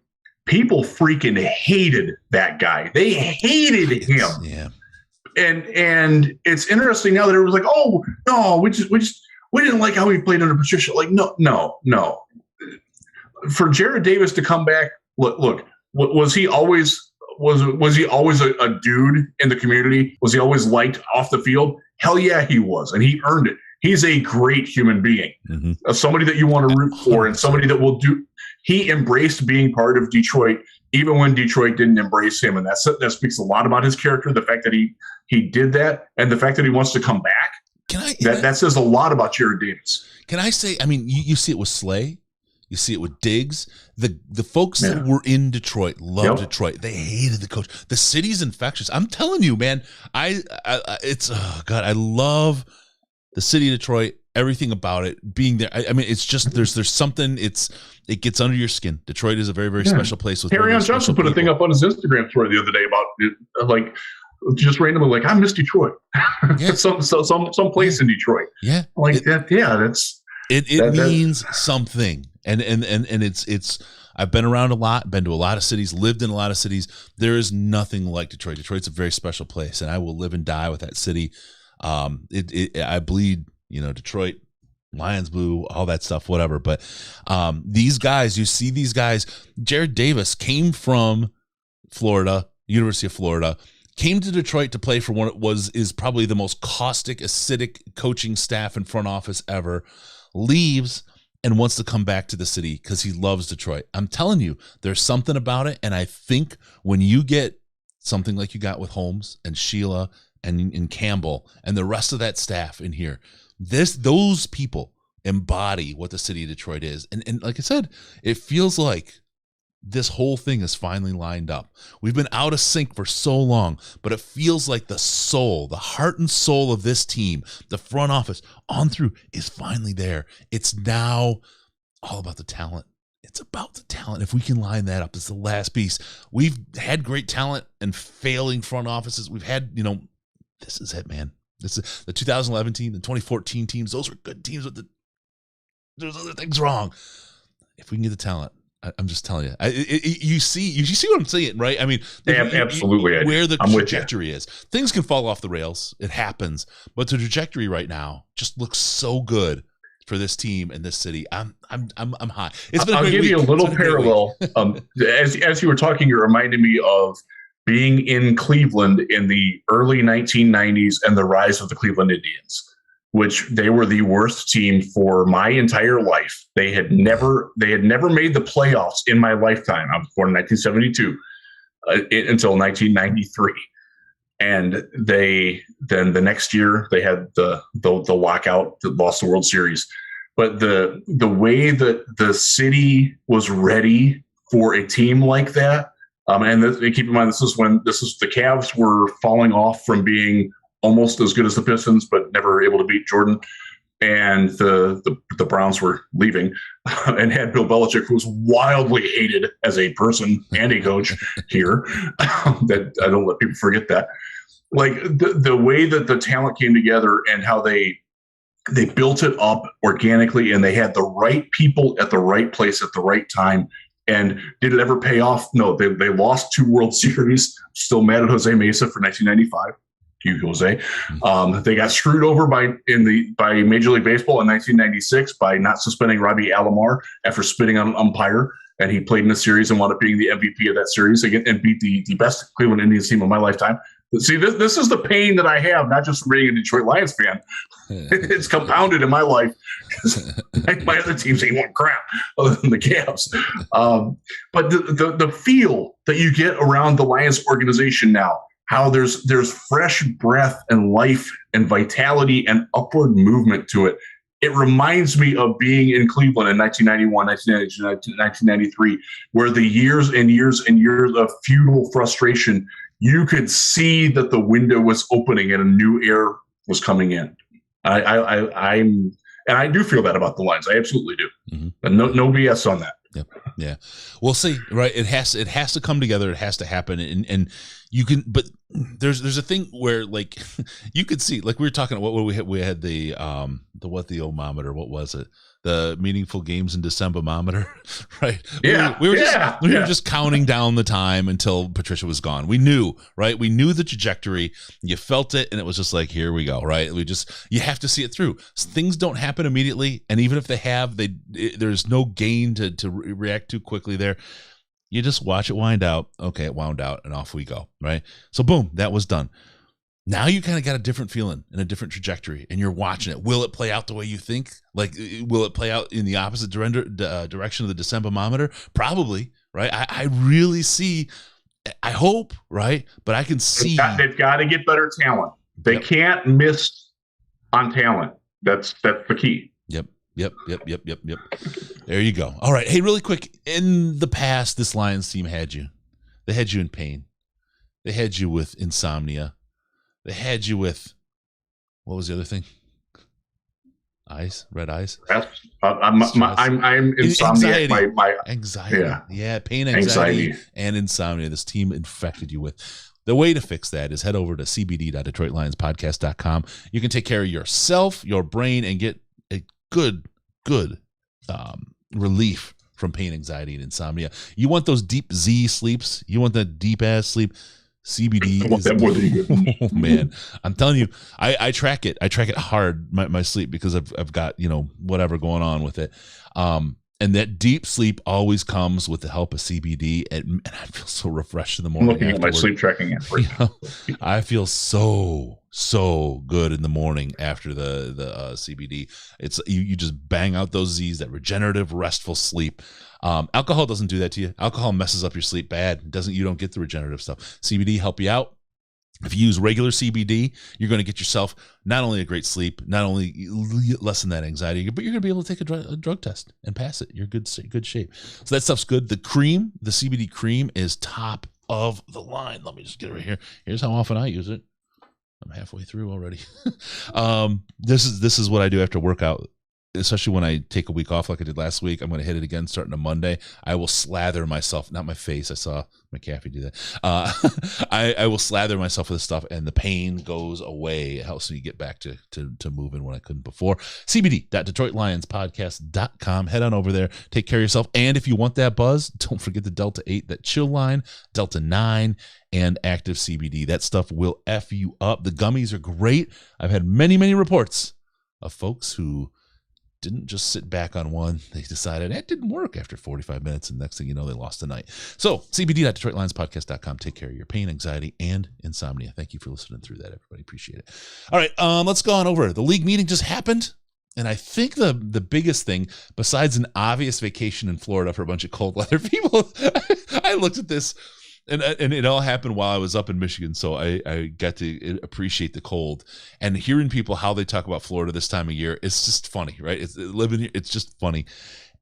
People freaking hated that guy. They hated him. Yeah. And it's interesting now that it was like, oh no, we didn't like how he played under Patricia. Like, no. For Jared Davis to come back, look, was he always a dude in the community? Was he always liked off the field? Hell yeah, he was, and he earned it. He's a great human being, somebody that you want to root for, and somebody that will do. He embraced being part of Detroit, even when Detroit didn't embrace him, and that speaks a lot about his character. The fact that he did that, and the fact that he wants to come back. That says a lot about Jared Davis. Can I say? I mean, you see it with Slay, you see it with Diggs. The folks that were in Detroit loved Detroit. They hated the coach. The city's infectious. I'm telling you, man. I love the city of Detroit. Everything about it, being there. I mean, it's just there's something. It gets under your skin. Detroit is a very, very special place. With Harry Johnson put a thing up on his Instagram story the other day about it, like just randomly, like I miss Detroit. Yeah. some place in Detroit. Yeah, like that. Yeah, that's it means something. And it's. I've been around a lot, been to a lot of cities, lived in a lot of cities. There is nothing like Detroit. Detroit's a very special place, and I will live and die with that city. I bleed. Detroit, Lions blue, all that stuff, whatever. But these guys, you see these guys. Jared Davis came from Florida, University of Florida, came to Detroit to play for is probably the most caustic, acidic coaching staff and front office ever. Leaves and wants to come back to the city because he loves Detroit. I'm telling you, there's something about it. And I think when you get something like you got with Holmes and Sheila and Campbell and the rest of that staff in here, those people embody what the city of Detroit is. And like I said, it feels like this whole thing is finally lined up. We've been out of sync for so long, but it feels like the heart and soul of this team, the front office on through is finally there. It's now all about the talent. It's about the talent. If we can line that up, it's the last piece. We've had great talent and failing front offices. We've had, this is it, man. This is the 2011 team, the 2014 teams. Those were good teams, but there's other things wrong. If we can get the talent, I'm just telling you. You see what I'm saying, right? I mean, absolutely. Where the trajectory is. Things can fall off the rails. It happens, but the trajectory right now just looks so good for this team and this city. I'm high. I'll give you a little parallel. As you were talking, you reminded me of being in Cleveland in the early 1990s and the rise of the Cleveland Indians, which they were the worst team for my entire life. They had never made the playoffs in my lifetime. I was born in 1972 until 1993. And then the next year they had the lockout that lost the World Series. But the way that the city was ready for a team like that, keep in mind this is the Cavs were falling off from being almost as good as the Pistons, but never able to beat Jordan. And the Browns were leaving and had Bill Belichick, who was wildly hated as a person and a coach here. That I don't let people forget that. Like the way that the talent came together and how they built it up organically, and they had the right people at the right place at the right time. And did it ever pay off? No, they lost 2 World Series. Still mad at Jose Mesa for 1995. You, Jose. They got screwed over by Major League Baseball in 1996 by not suspending Robbie Alomar after spitting on an umpire, and he played in the series and wound up being the MVP of that series again and beat the best Cleveland Indians team of my lifetime. See, this is the pain that I have, not just from being a Detroit Lions fan. It's compounded in my life My other teams ain't one crap other than the Cavs. But the feel that you get around the Lions organization now, how there's fresh breath and life and vitality and upward movement to it. It reminds me of being in Cleveland in 1991, 1993, where the years and years and years of feudal frustration, you could see that the window was opening and a new era was coming in. I do feel that about the Lions. I absolutely do. Mm-hmm. And no BS on that. Yep. Yeah. We'll see. Right. It has to come together. It has to happen. And you can, but there's a thing where like you could see, like we were talking about what we had the ohmometer. What was it? The meaningful games in December-mometer, right? Yeah. We were just counting down the time until Patricia was gone. We knew, right? We knew the trajectory. You felt it, and it was just like, here we go, right? You have to see it through. Things don't happen immediately, and even if they have, there's no gain to react too quickly there. You just watch it wind out. Okay, it wound out, and off we go, right? So boom, that was done. Now you kind of got a different feeling and a different trajectory, and you're watching it. Will it play out the way you think? Like, will it play out in the opposite direction of the December-mometer? Probably, right? I really see, I hope, right? But I can see. They've got to get better talent. They can't miss on talent. That's the key. Yep. There you go. All right. Hey, really quick. In the past, this Lions team had you. They had you in pain. They had you with insomnia. They had you with, what was the other thing? Eyes, red eyes. I'm insomnia. Anxiety. Yeah, pain, anxiety, and insomnia. This team infected you with. The way to fix that is head over to cbd.detroitlionspodcast.com. You can take care of yourself, your brain, and get a good relief from pain, anxiety, and insomnia. You want those deep Z sleeps? You want that deep ass sleep? CBD is, oh man, I'm telling you, I track it. I track it hard, my sleep, because I've got, whatever going on with it. And that deep sleep always comes with the help of CBD, and I feel so refreshed in the morning. I'm looking at my sleep tracking app. I feel so good in the morning after the CBD. It's you just bang out those Z's, that regenerative, restful sleep. Alcohol doesn't do that to you. Alcohol messes up your sleep bad. You don't get the regenerative stuff. CBD help you out. If you use regular CBD, you're going to get yourself not only a great sleep, not only lessen that anxiety, but you're going to be able to take a drug test and pass it. You're good shape. So that stuff's good. The CBD cream is top of the line. Let me just get it right here. Here's how often I use it. I'm halfway through already. This is what I do after workout. Especially when I take a week off like I did last week. I'm going to hit it again starting on Monday. I will slather myself, not my face. I saw McAfee do that. I will slather myself with this stuff, and the pain goes away. It helps me get back to moving when I couldn't before. CBD.DetroitLionsPodcast.com. Head on over there. Take care of yourself. And if you want that buzz, don't forget the Delta 8, that chill line, Delta 9, and active CBD. That stuff will F you up. The gummies are great. I've had many, many reports of folks who didn't just sit back on one. They decided it didn't work after 45 minutes, and next thing you know, they lost the night. So cbd.detroitlionspodcast.com. Take care of your pain, anxiety, and insomnia. Thank you for listening through that, everybody. Appreciate it. All right, let's go on over. The league meeting just happened, and I think the biggest thing, besides an obvious vacation in Florida for a bunch of cold weather people, I looked at this, and it all happened while I was up in Michigan, so I got to appreciate the cold. And hearing people, how they talk about Florida this time of year, it's just funny, right? Living here, it's just funny.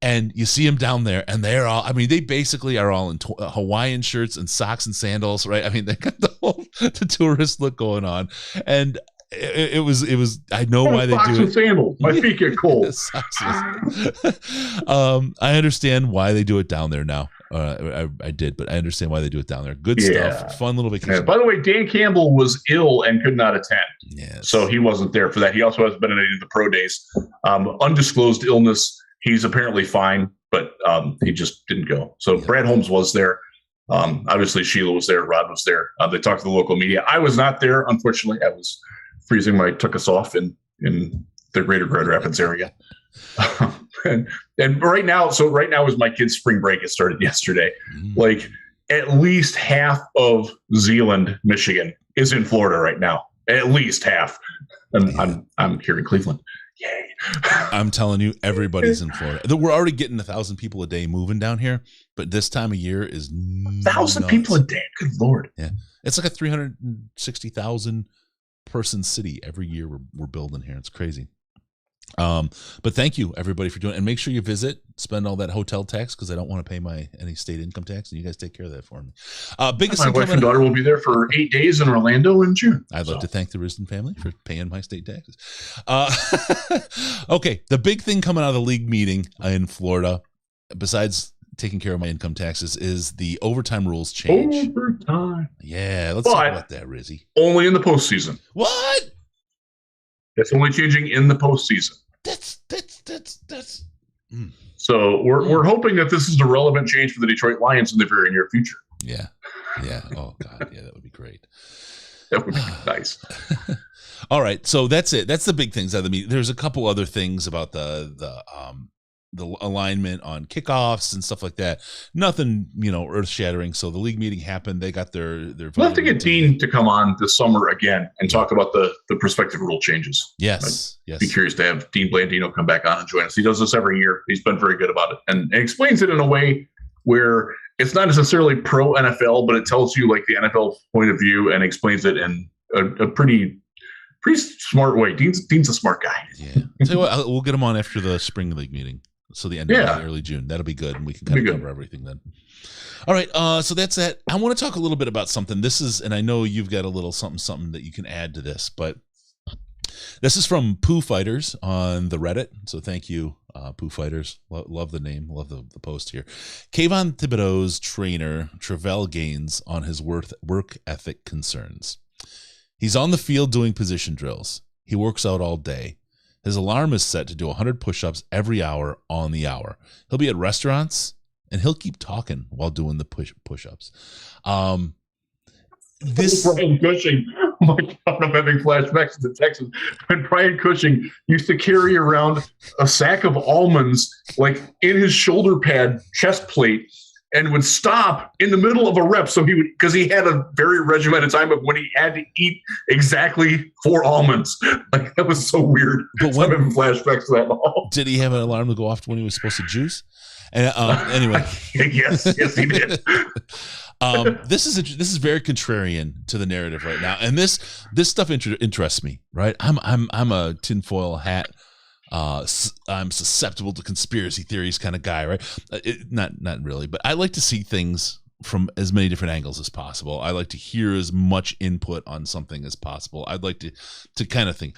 And you see them down there, and they basically are all in Hawaiian shirts and socks and sandals, right? I mean, they got the tourist look going on. And it was I know why they do it. Sandals. My feet get cold. I understand why they do it down there now. I did, but I understand why they do it down there. Good stuff. Fun little vacation. Yeah. By the way, Dan Campbell was ill and could not attend. Yes. So he wasn't there for that. He also hasn't been in any of the pro days. Undisclosed illness. He's apparently fine, but he just didn't go. So Brad Holmes was there. Obviously, Sheila was there. Rod was there. They talked to the local media. I was not there, unfortunately. I was freezing when I took us off in the greater Grand Rapids area. And right now is my kids' spring break. It started yesterday. Like at least half of Zeeland, Michigan is in Florida right now. At least half. And I'm here in Cleveland. Yay. I'm telling you, everybody's in Florida. We're already getting 1,000 people a day moving down here, but this time of year is 1,000 people a day. Good Lord. Yeah. It's like a 360,000 person city every year we're building here. It's crazy. But thank you everybody for doing it. And make sure you spend all that hotel tax, because I don't want to pay any state income tax, and you guys take care of that for me. Biggest My wife and daughter will be there for 8 days in Orlando in June. I'd like to thank the Risden family for paying my state taxes. Okay, the big thing coming out of the league meeting in Florida, besides taking care of my income taxes, is the overtime rules change. Overtime. Yeah, let's talk about that, Rizzy. Only in the postseason. What? It's only changing in the postseason. That's. So we're hoping that this is a relevant change for the Detroit Lions in the very near future. Yeah. Oh God, yeah, that would be great. That would be nice. All right, so that's it. That's the big things out of the meeting. There's a couple other things about the alignment on kickoffs and stuff like that. Nothing, earth shattering. So the league meeting happened. They got their. We'll have to get Dean to come on this summer again and talk about the prospective rule changes. Yes. Be curious to have Dean Blandino come back on and join us. He does this every year. He's been very good about it and explains it in a way where it's not necessarily pro NFL, but it tells you like the NFL point of view and explains it in a pretty smart way. Dean's a smart guy. Yeah. I'll tell you what, we'll get him on after the spring league meeting. So the end of May, early June. That'll be good. And we can kind of cover everything then. All right. So that's that. I want to talk a little bit about something. This is, and I know you've got a little something that you can add to this, but this is from Pooh Fighters on the Reddit. So thank you, Pooh Fighters. Love the name. Love the post here. Kayvon Thibodeau's trainer, Travell Gaines, on his work ethic concerns. He's on the field doing position drills. He works out all day. His alarm is set to do 100 push-ups every hour on the hour. He'll be at restaurants, and he'll keep talking while doing the push-ups. This Brian Cushing. Oh my God, I'm having flashbacks to Texas when Brian Cushing used to carry around a sack of almonds like in his shoulder pad chest plate, and would stop in the middle of a rep. So because he had a very regimented time of when he had to eat exactly 4 almonds. Like that was so weird. But I'm having flashbacks to that. Did he have an alarm to go off when he was supposed to juice? And anyway, yes, he did. This is very contrarian to the narrative right now, and this stuff interests me. Right, I'm a tinfoil hat. I'm susceptible to conspiracy theories kind of guy, right? Not really, but I like to see things from as many different angles as possible. I like to hear as much input on something as possible. I'd like to kind of think.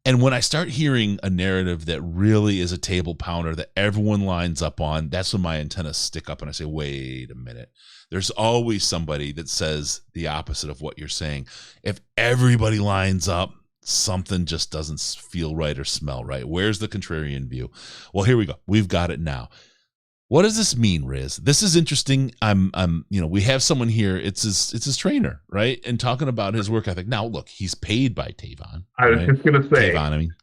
And when I start hearing a narrative that really is a table pounder that everyone lines up on, that's when my antennas stick up and I say, wait a minute. There's always somebody that says the opposite of what you're saying. If everybody lines up, something just doesn't feel right or smell right. Where's the contrarian view? Well, here we go. We've got it now. What does this mean, Riz? This is interesting. We have someone here. It's his trainer, right? And talking about his work ethic. Now, look, he's paid by Tavon. I was just going to say,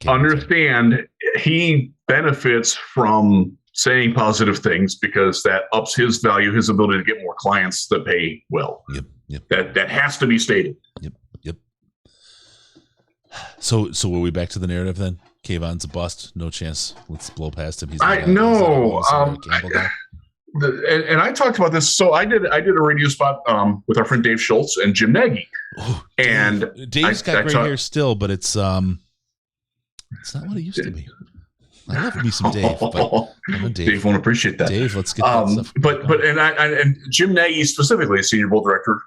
understand he benefits from saying positive things because that ups his value, his ability to get more clients that pay well. Yep. That has to be stated. Yep. So were we back to the narrative then? Kayvon's a bust. No chance. Let's blow past him. And I talked about this. So I did a radio spot with our friend Dave Schultz and Jim Nagy. Oh, and Dave's got gray hair still, but it's not what it used to be. I love me some Dave, but Dave won't appreciate that. Dave, let's get that stuff. And Jim Nagy specifically, senior bowl director,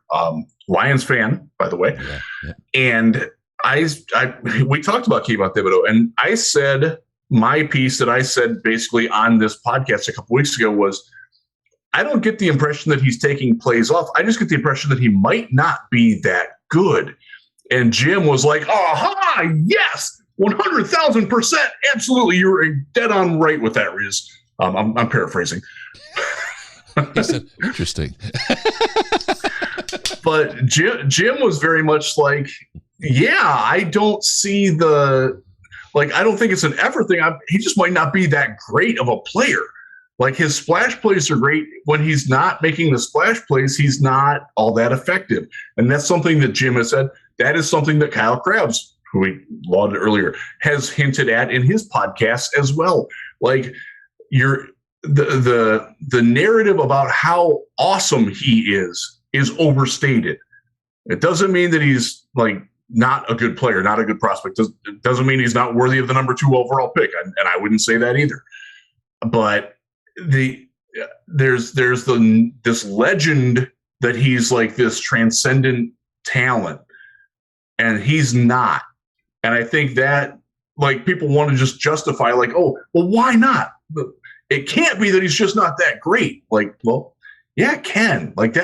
Lions fan, by the way, yeah. And we talked about Kayvon Thibodeau, and I said my piece that I said basically on this podcast a couple weeks ago was, I don't get the impression that he's taking plays off. I just get the impression that he might not be that good. And Jim was like, aha, yes, 100,000%. Absolutely. You're dead on right with that, Riz. I'm paraphrasing. He said, interesting. But Jim was very much like, yeah, I don't see I don't think it's an effort thing. He just might not be that great of a player. Like his splash plays are great. When he's not making the splash plays, he's not all that effective. And that's something that Jim has said. That is something that Kyle Krabs who we lauded earlier, has hinted at in his podcast as well. Like the narrative about how awesome he is overstated. It doesn't mean that he's like not a good player, not a good prospect. It doesn't mean he's not worthy of the number 2 overall pick. And I wouldn't say that either. But there's this legend that he's like this transcendent talent, and he's not. And I think that like people want to just justify like, oh, well, why not? It can't be that he's just not that great. Like, well, yeah, it can. Like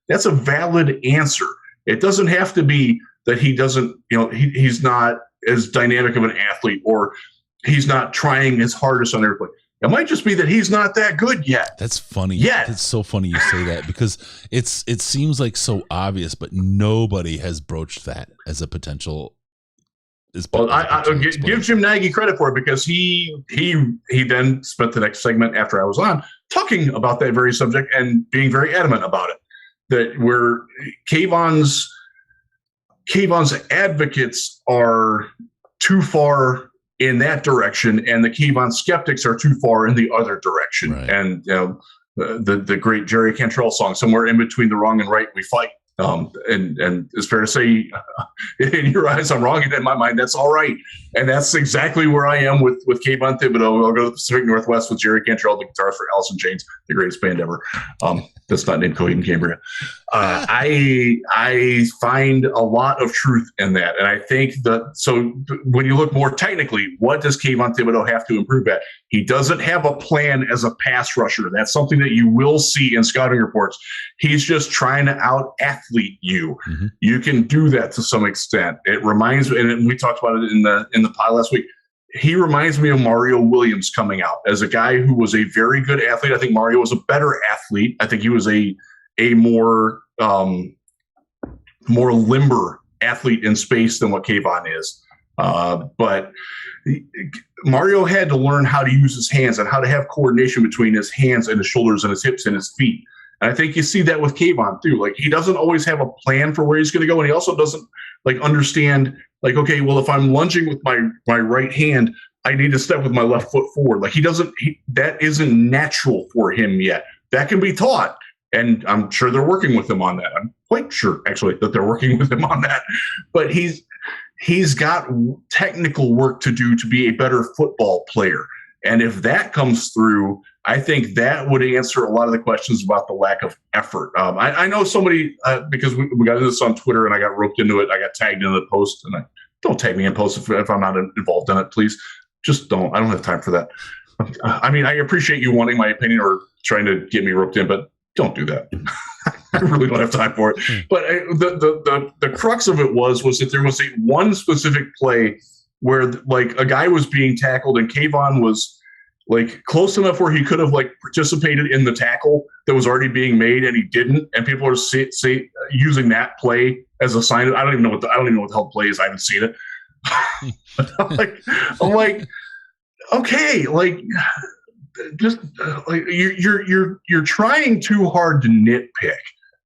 that's a valid answer. It doesn't have to be that he doesn't, he's not as dynamic of an athlete, or he's not trying his hardest on everything. It might just be that he's not that good yet. That's funny. Yeah, it's so funny you say that, because it seems like so obvious, but nobody has broached that as a potential. Well, I give Jim Nagy credit for it, because he then spent the next segment after I was on talking about that very subject and being very adamant about it. That where Kayvon's advocates are too far in that direction, and the Kayvon skeptics are too far in the other direction. Right. And the great Jerry Cantrell song, "Somewhere in between the wrong and right we fight." And it's fair to say, in your eyes, I'm wrong, and in my mind, that's all right. And that's exactly where I am with Kayvon Thibodeau. I'll go to the Pacific Northwest with Jerry Cantrell, the guitarist for Alice in Chains, the greatest band ever. That's not named Coheed and Cambria. I find a lot of truth in that. And I think so when you look more technically, what does Kayvon Thibodeau have to improve at? He doesn't have a plan as a pass rusher. That's something that you will see in scouting reports. He's just trying to out-athlete you. Mm-hmm. You can do that to some extent. It reminds me, and we talked about it in the pod last week, he reminds me of Mario Williams coming out as a guy who was a very good athlete. I think Mario was a better athlete. I think he was a more limber athlete in space than what Kayvon is. But Mario had to learn how to use his hands and how to have coordination between his hands and his shoulders and his hips and his feet. And I think you see that with Kayvon too. Like, he doesn't always have a plan for where he's going to go, and he also doesn't like understand like, okay, well, if I'm lunging with my right hand, I need to step with my left foot forward. Like, that isn't natural for him yet. That can be taught. And I'm sure they're working with him on that. I'm quite sure, actually, that they're working with him on that. But he's got technical work to do to be a better football player. And if that comes through, I think that would answer a lot of the questions about the lack of effort. I know somebody, because we got into this on Twitter and I got roped into it. I got tagged into the post, and don't tag me in posts if I'm not involved in it, please. Just don't. I don't have time for that. I mean, I appreciate you wanting my opinion or trying to get me roped in, but don't do that. I really don't have time for it. But the crux of it was that there was one specific play where like a guy was being tackled and Kayvon was like close enough where he could have like participated in the tackle that was already being made, and he didn't. And people are using that play as a sign of, I don't even know what the hell play is. I haven't seen it. I'm like, okay, like, just like you're trying too hard to nitpick.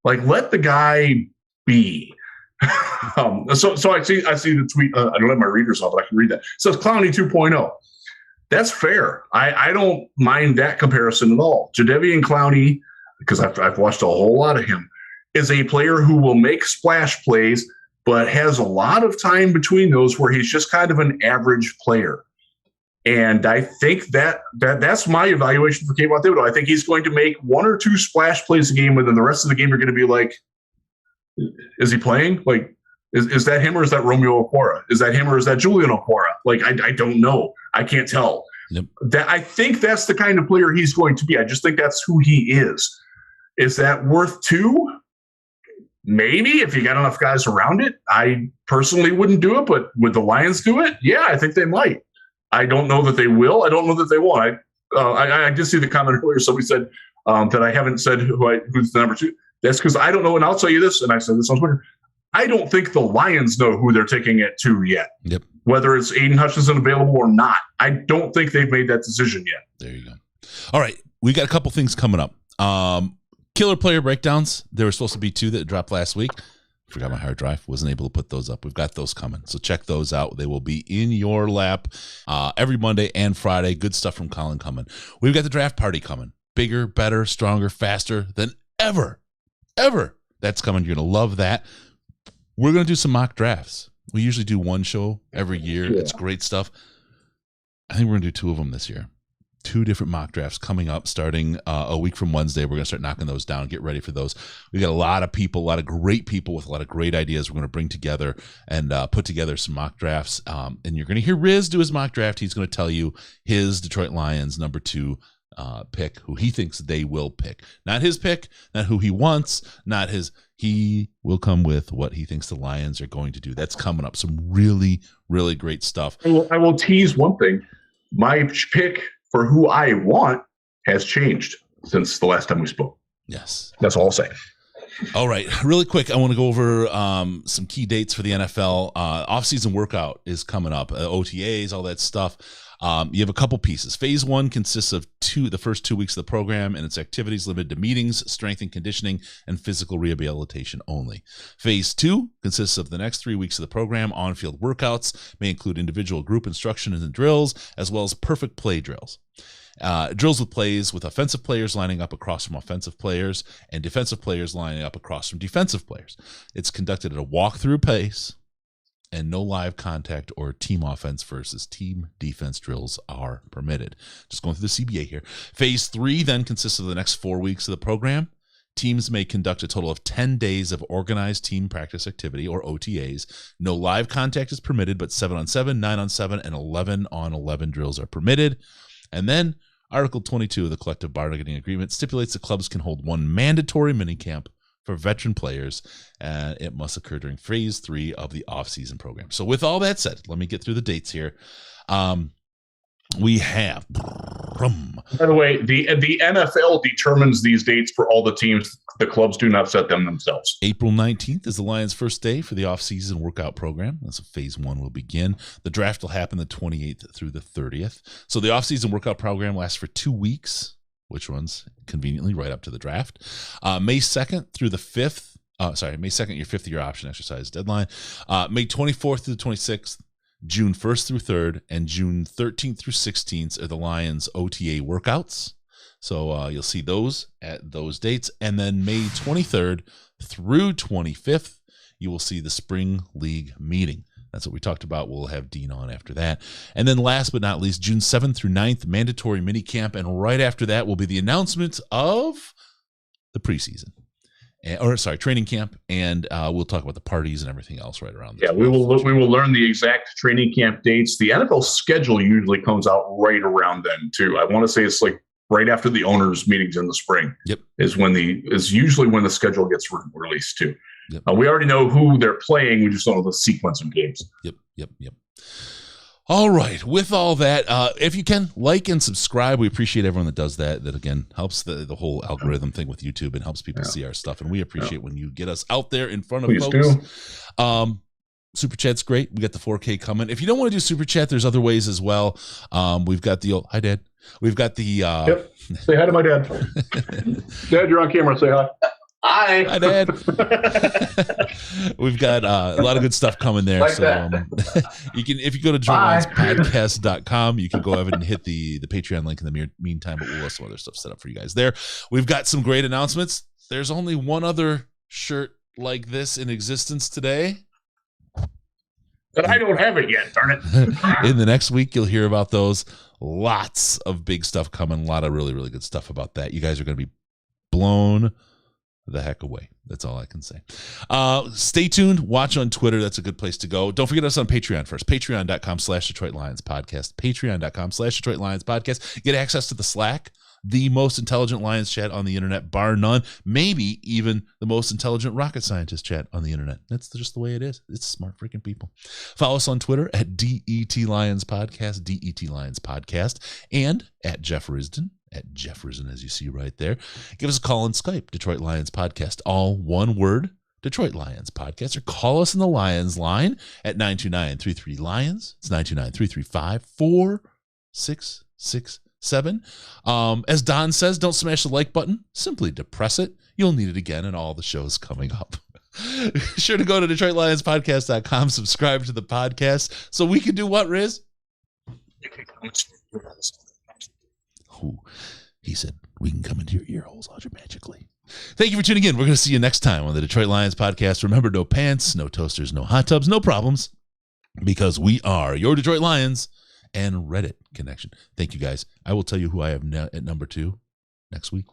Like, let the guy be. So I see the tweet. I don't have my readers on, but I can read that. It says Clowney 2.0. That's fair. I don't mind that comparison at all. Jadeveon Clowney, because I've watched a whole lot of him, is a player who will make splash plays, but has a lot of time between those where he's just kind of an average player. And I think that's my evaluation for Kayvon Thibodeau. I think he's going to make 1 or 2 splash plays a game, and then the rest of the game you're going to be like, is he playing? Like, is that him or is that Romeo Okwara? Is that him or is that Julian Okwara? Like, I don't know. I can't tell. Yep. I think that's the kind of player he's going to be. I just think that's who he is. Is that worth 2? Maybe, if you got enough guys around it. I personally wouldn't do it, but would the Lions do it? Yeah, I think they might. I don't know that they will. I don't know that they won't. I did see the comment earlier. Somebody said that I haven't said who's the number 2. That's because I don't know, and I'll tell you this, and I said this on Twitter. I don't think the Lions know who they're taking at 2 yet. Yep. Whether it's Aiden Hutchinson available or not, I don't think they've made that decision yet. There you go. All right, we got a couple things coming up. Killer player breakdowns. There were supposed to be 2 that dropped last week. Forgot my hard drive. Wasn't able to put those up. We've got those coming. So check those out. They will be in your lap every Monday and Friday. Good stuff from Colin coming. We've got the draft party coming. Bigger, better, stronger, faster than ever. That's coming. You're going to love that. We're going to do some mock drafts. We usually do one show every year. Yeah. It's great stuff. I think we're going to do 2 of them this year. 2 different mock drafts coming up starting a week from Wednesday. We're going to start knocking those down. Get ready for those. We got a lot of people, a lot of great people with a lot of great ideas we're going to bring together and put together some mock drafts. And you're going to hear Riz do his mock draft. He's going to tell you his Detroit Lions number 2 pick, who he thinks they will pick. Not his pick, not who he wants, not his. He will come with what he thinks the Lions are going to do. That's coming up. Some really, really great stuff. I will tease one thing. My pick for who I want has changed since the last time we spoke. Yes. That's all I'll say. All right. Really quick, I want to go over some key dates for the NFL. Off-season workout is coming up. OTAs, all that stuff. You have a couple pieces. Phase 1 consists of the first 2 weeks of the program, and its activities limited to meetings, strength and conditioning, and physical rehabilitation only. Phase 2 consists of the next 3 weeks of the program. On-field workouts may include individual group instruction and drills, as well as perfect play drills. Drills with plays with offensive players lining up across from offensive players and defensive players lining up across from defensive players. It's conducted at a walkthrough pace, and no live contact or team offense versus team defense drills are permitted. Just going through the CBA here. Phase 3 then consists of the next 4 weeks of the program. Teams may conduct a total of 10 days of organized team practice activity, or OTAs. No live contact is permitted, but 7-on-7, 9-on-7, and 11-on-11 drills are permitted. And then Article 22 of the Collective Bargaining Agreement stipulates the clubs can hold 1 mandatory minicamp for veteran players, and it must occur during phase 3 of the off-season program. So with all that said, let me get through the dates here. We have, by the way, the NFL determines these dates for all the teams. The clubs do not set them themselves. April 19th is the Lions' first day for the off-season workout program. That's phase 1 will begin. The draft will happen the 28th through the 30th. So the off-season workout program lasts for 2 weeks, which runs conveniently right up to the draft. May 2nd through the 5th. May 2nd, your 5th-year option exercise deadline. May 24th through the 26th. June 1st through 3rd, and June 13th through 16th are the Lions OTA workouts. So you'll see those at those dates. And then May 23rd through 25th, you will see the Spring League meeting. That's what we talked about. We'll have Dean on after that. And then last but not least, June 7th through 9th, mandatory minicamp. And right after that will be the announcement of the preseason. Training camp, and we'll talk about the parties and everything else right around there. Yeah, we will learn the exact training camp dates. The NFL schedule usually comes out right around then too. I want to say it's like right after the owners' meetings in the spring. Yep, is usually when the schedule gets released too. Yep. We already know who they're playing. We just don't know the sequence of games. Yep. All right. With all that, if you can like and subscribe, we appreciate everyone that does that. That again helps the whole algorithm thing with YouTube and helps people see our stuff. And we appreciate when you get us out there in front of folks. Do. Super Chat's great. We got the 4K coming. If you don't want to do Super Chat, there's other ways as well. We've got the hi, Dad. We've got the yep. Say hi to my dad. Dad, you're on camera. Say hi. Hi, Dad. We've got a lot of good stuff coming there. Like so you can, if you go to DetroitLionsPodcast.com, you can go over and hit the Patreon link in the meantime, but we'll have some other stuff set up for you guys there. We've got some great announcements. There's only one other shirt like this in existence today. But I don't have it yet, darn it. In the next week, you'll hear about those. Lots of big stuff coming. A lot of really, really good stuff about that. You guys are going to be blown the heck away. That's all I can say. Stay tuned. Watch on Twitter. That's a good place to go. Don't forget us on Patreon first. Patreon.com/Detroit Lions Podcast. Patreon.com/Detroit Lions Podcast. Get access to the Slack, the most intelligent Lions chat on the internet, bar none. Maybe even the most intelligent rocket scientist chat on the internet. That's just the way it is. It's smart freaking people. Follow us on Twitter at DET Lions Podcast, DET Lions Podcast, and at Jeff Risden. At Jeff Risden, as you see right there. Give us a call on Skype, Detroit Lions Podcast. All one word, Detroit Lions Podcast. Or call us in the Lions line at 929-33-LIONS. It's 929-335-4667. As Don says, don't smash the like button. Simply depress it. You'll need it again in all the shows coming up. Sure to go to DetroitLionsPodcast.com, subscribe to the podcast so we can do what, Riz? Ooh, he said we can come into your ear holes magically. Thank you for tuning in. We're going to see you next time on the Detroit Lions podcast. Remember, no pants, no toasters, no hot tubs, no problems, because we are your Detroit Lions and Reddit connection. Thank you, guys. I will tell you who I have at number 2 next week.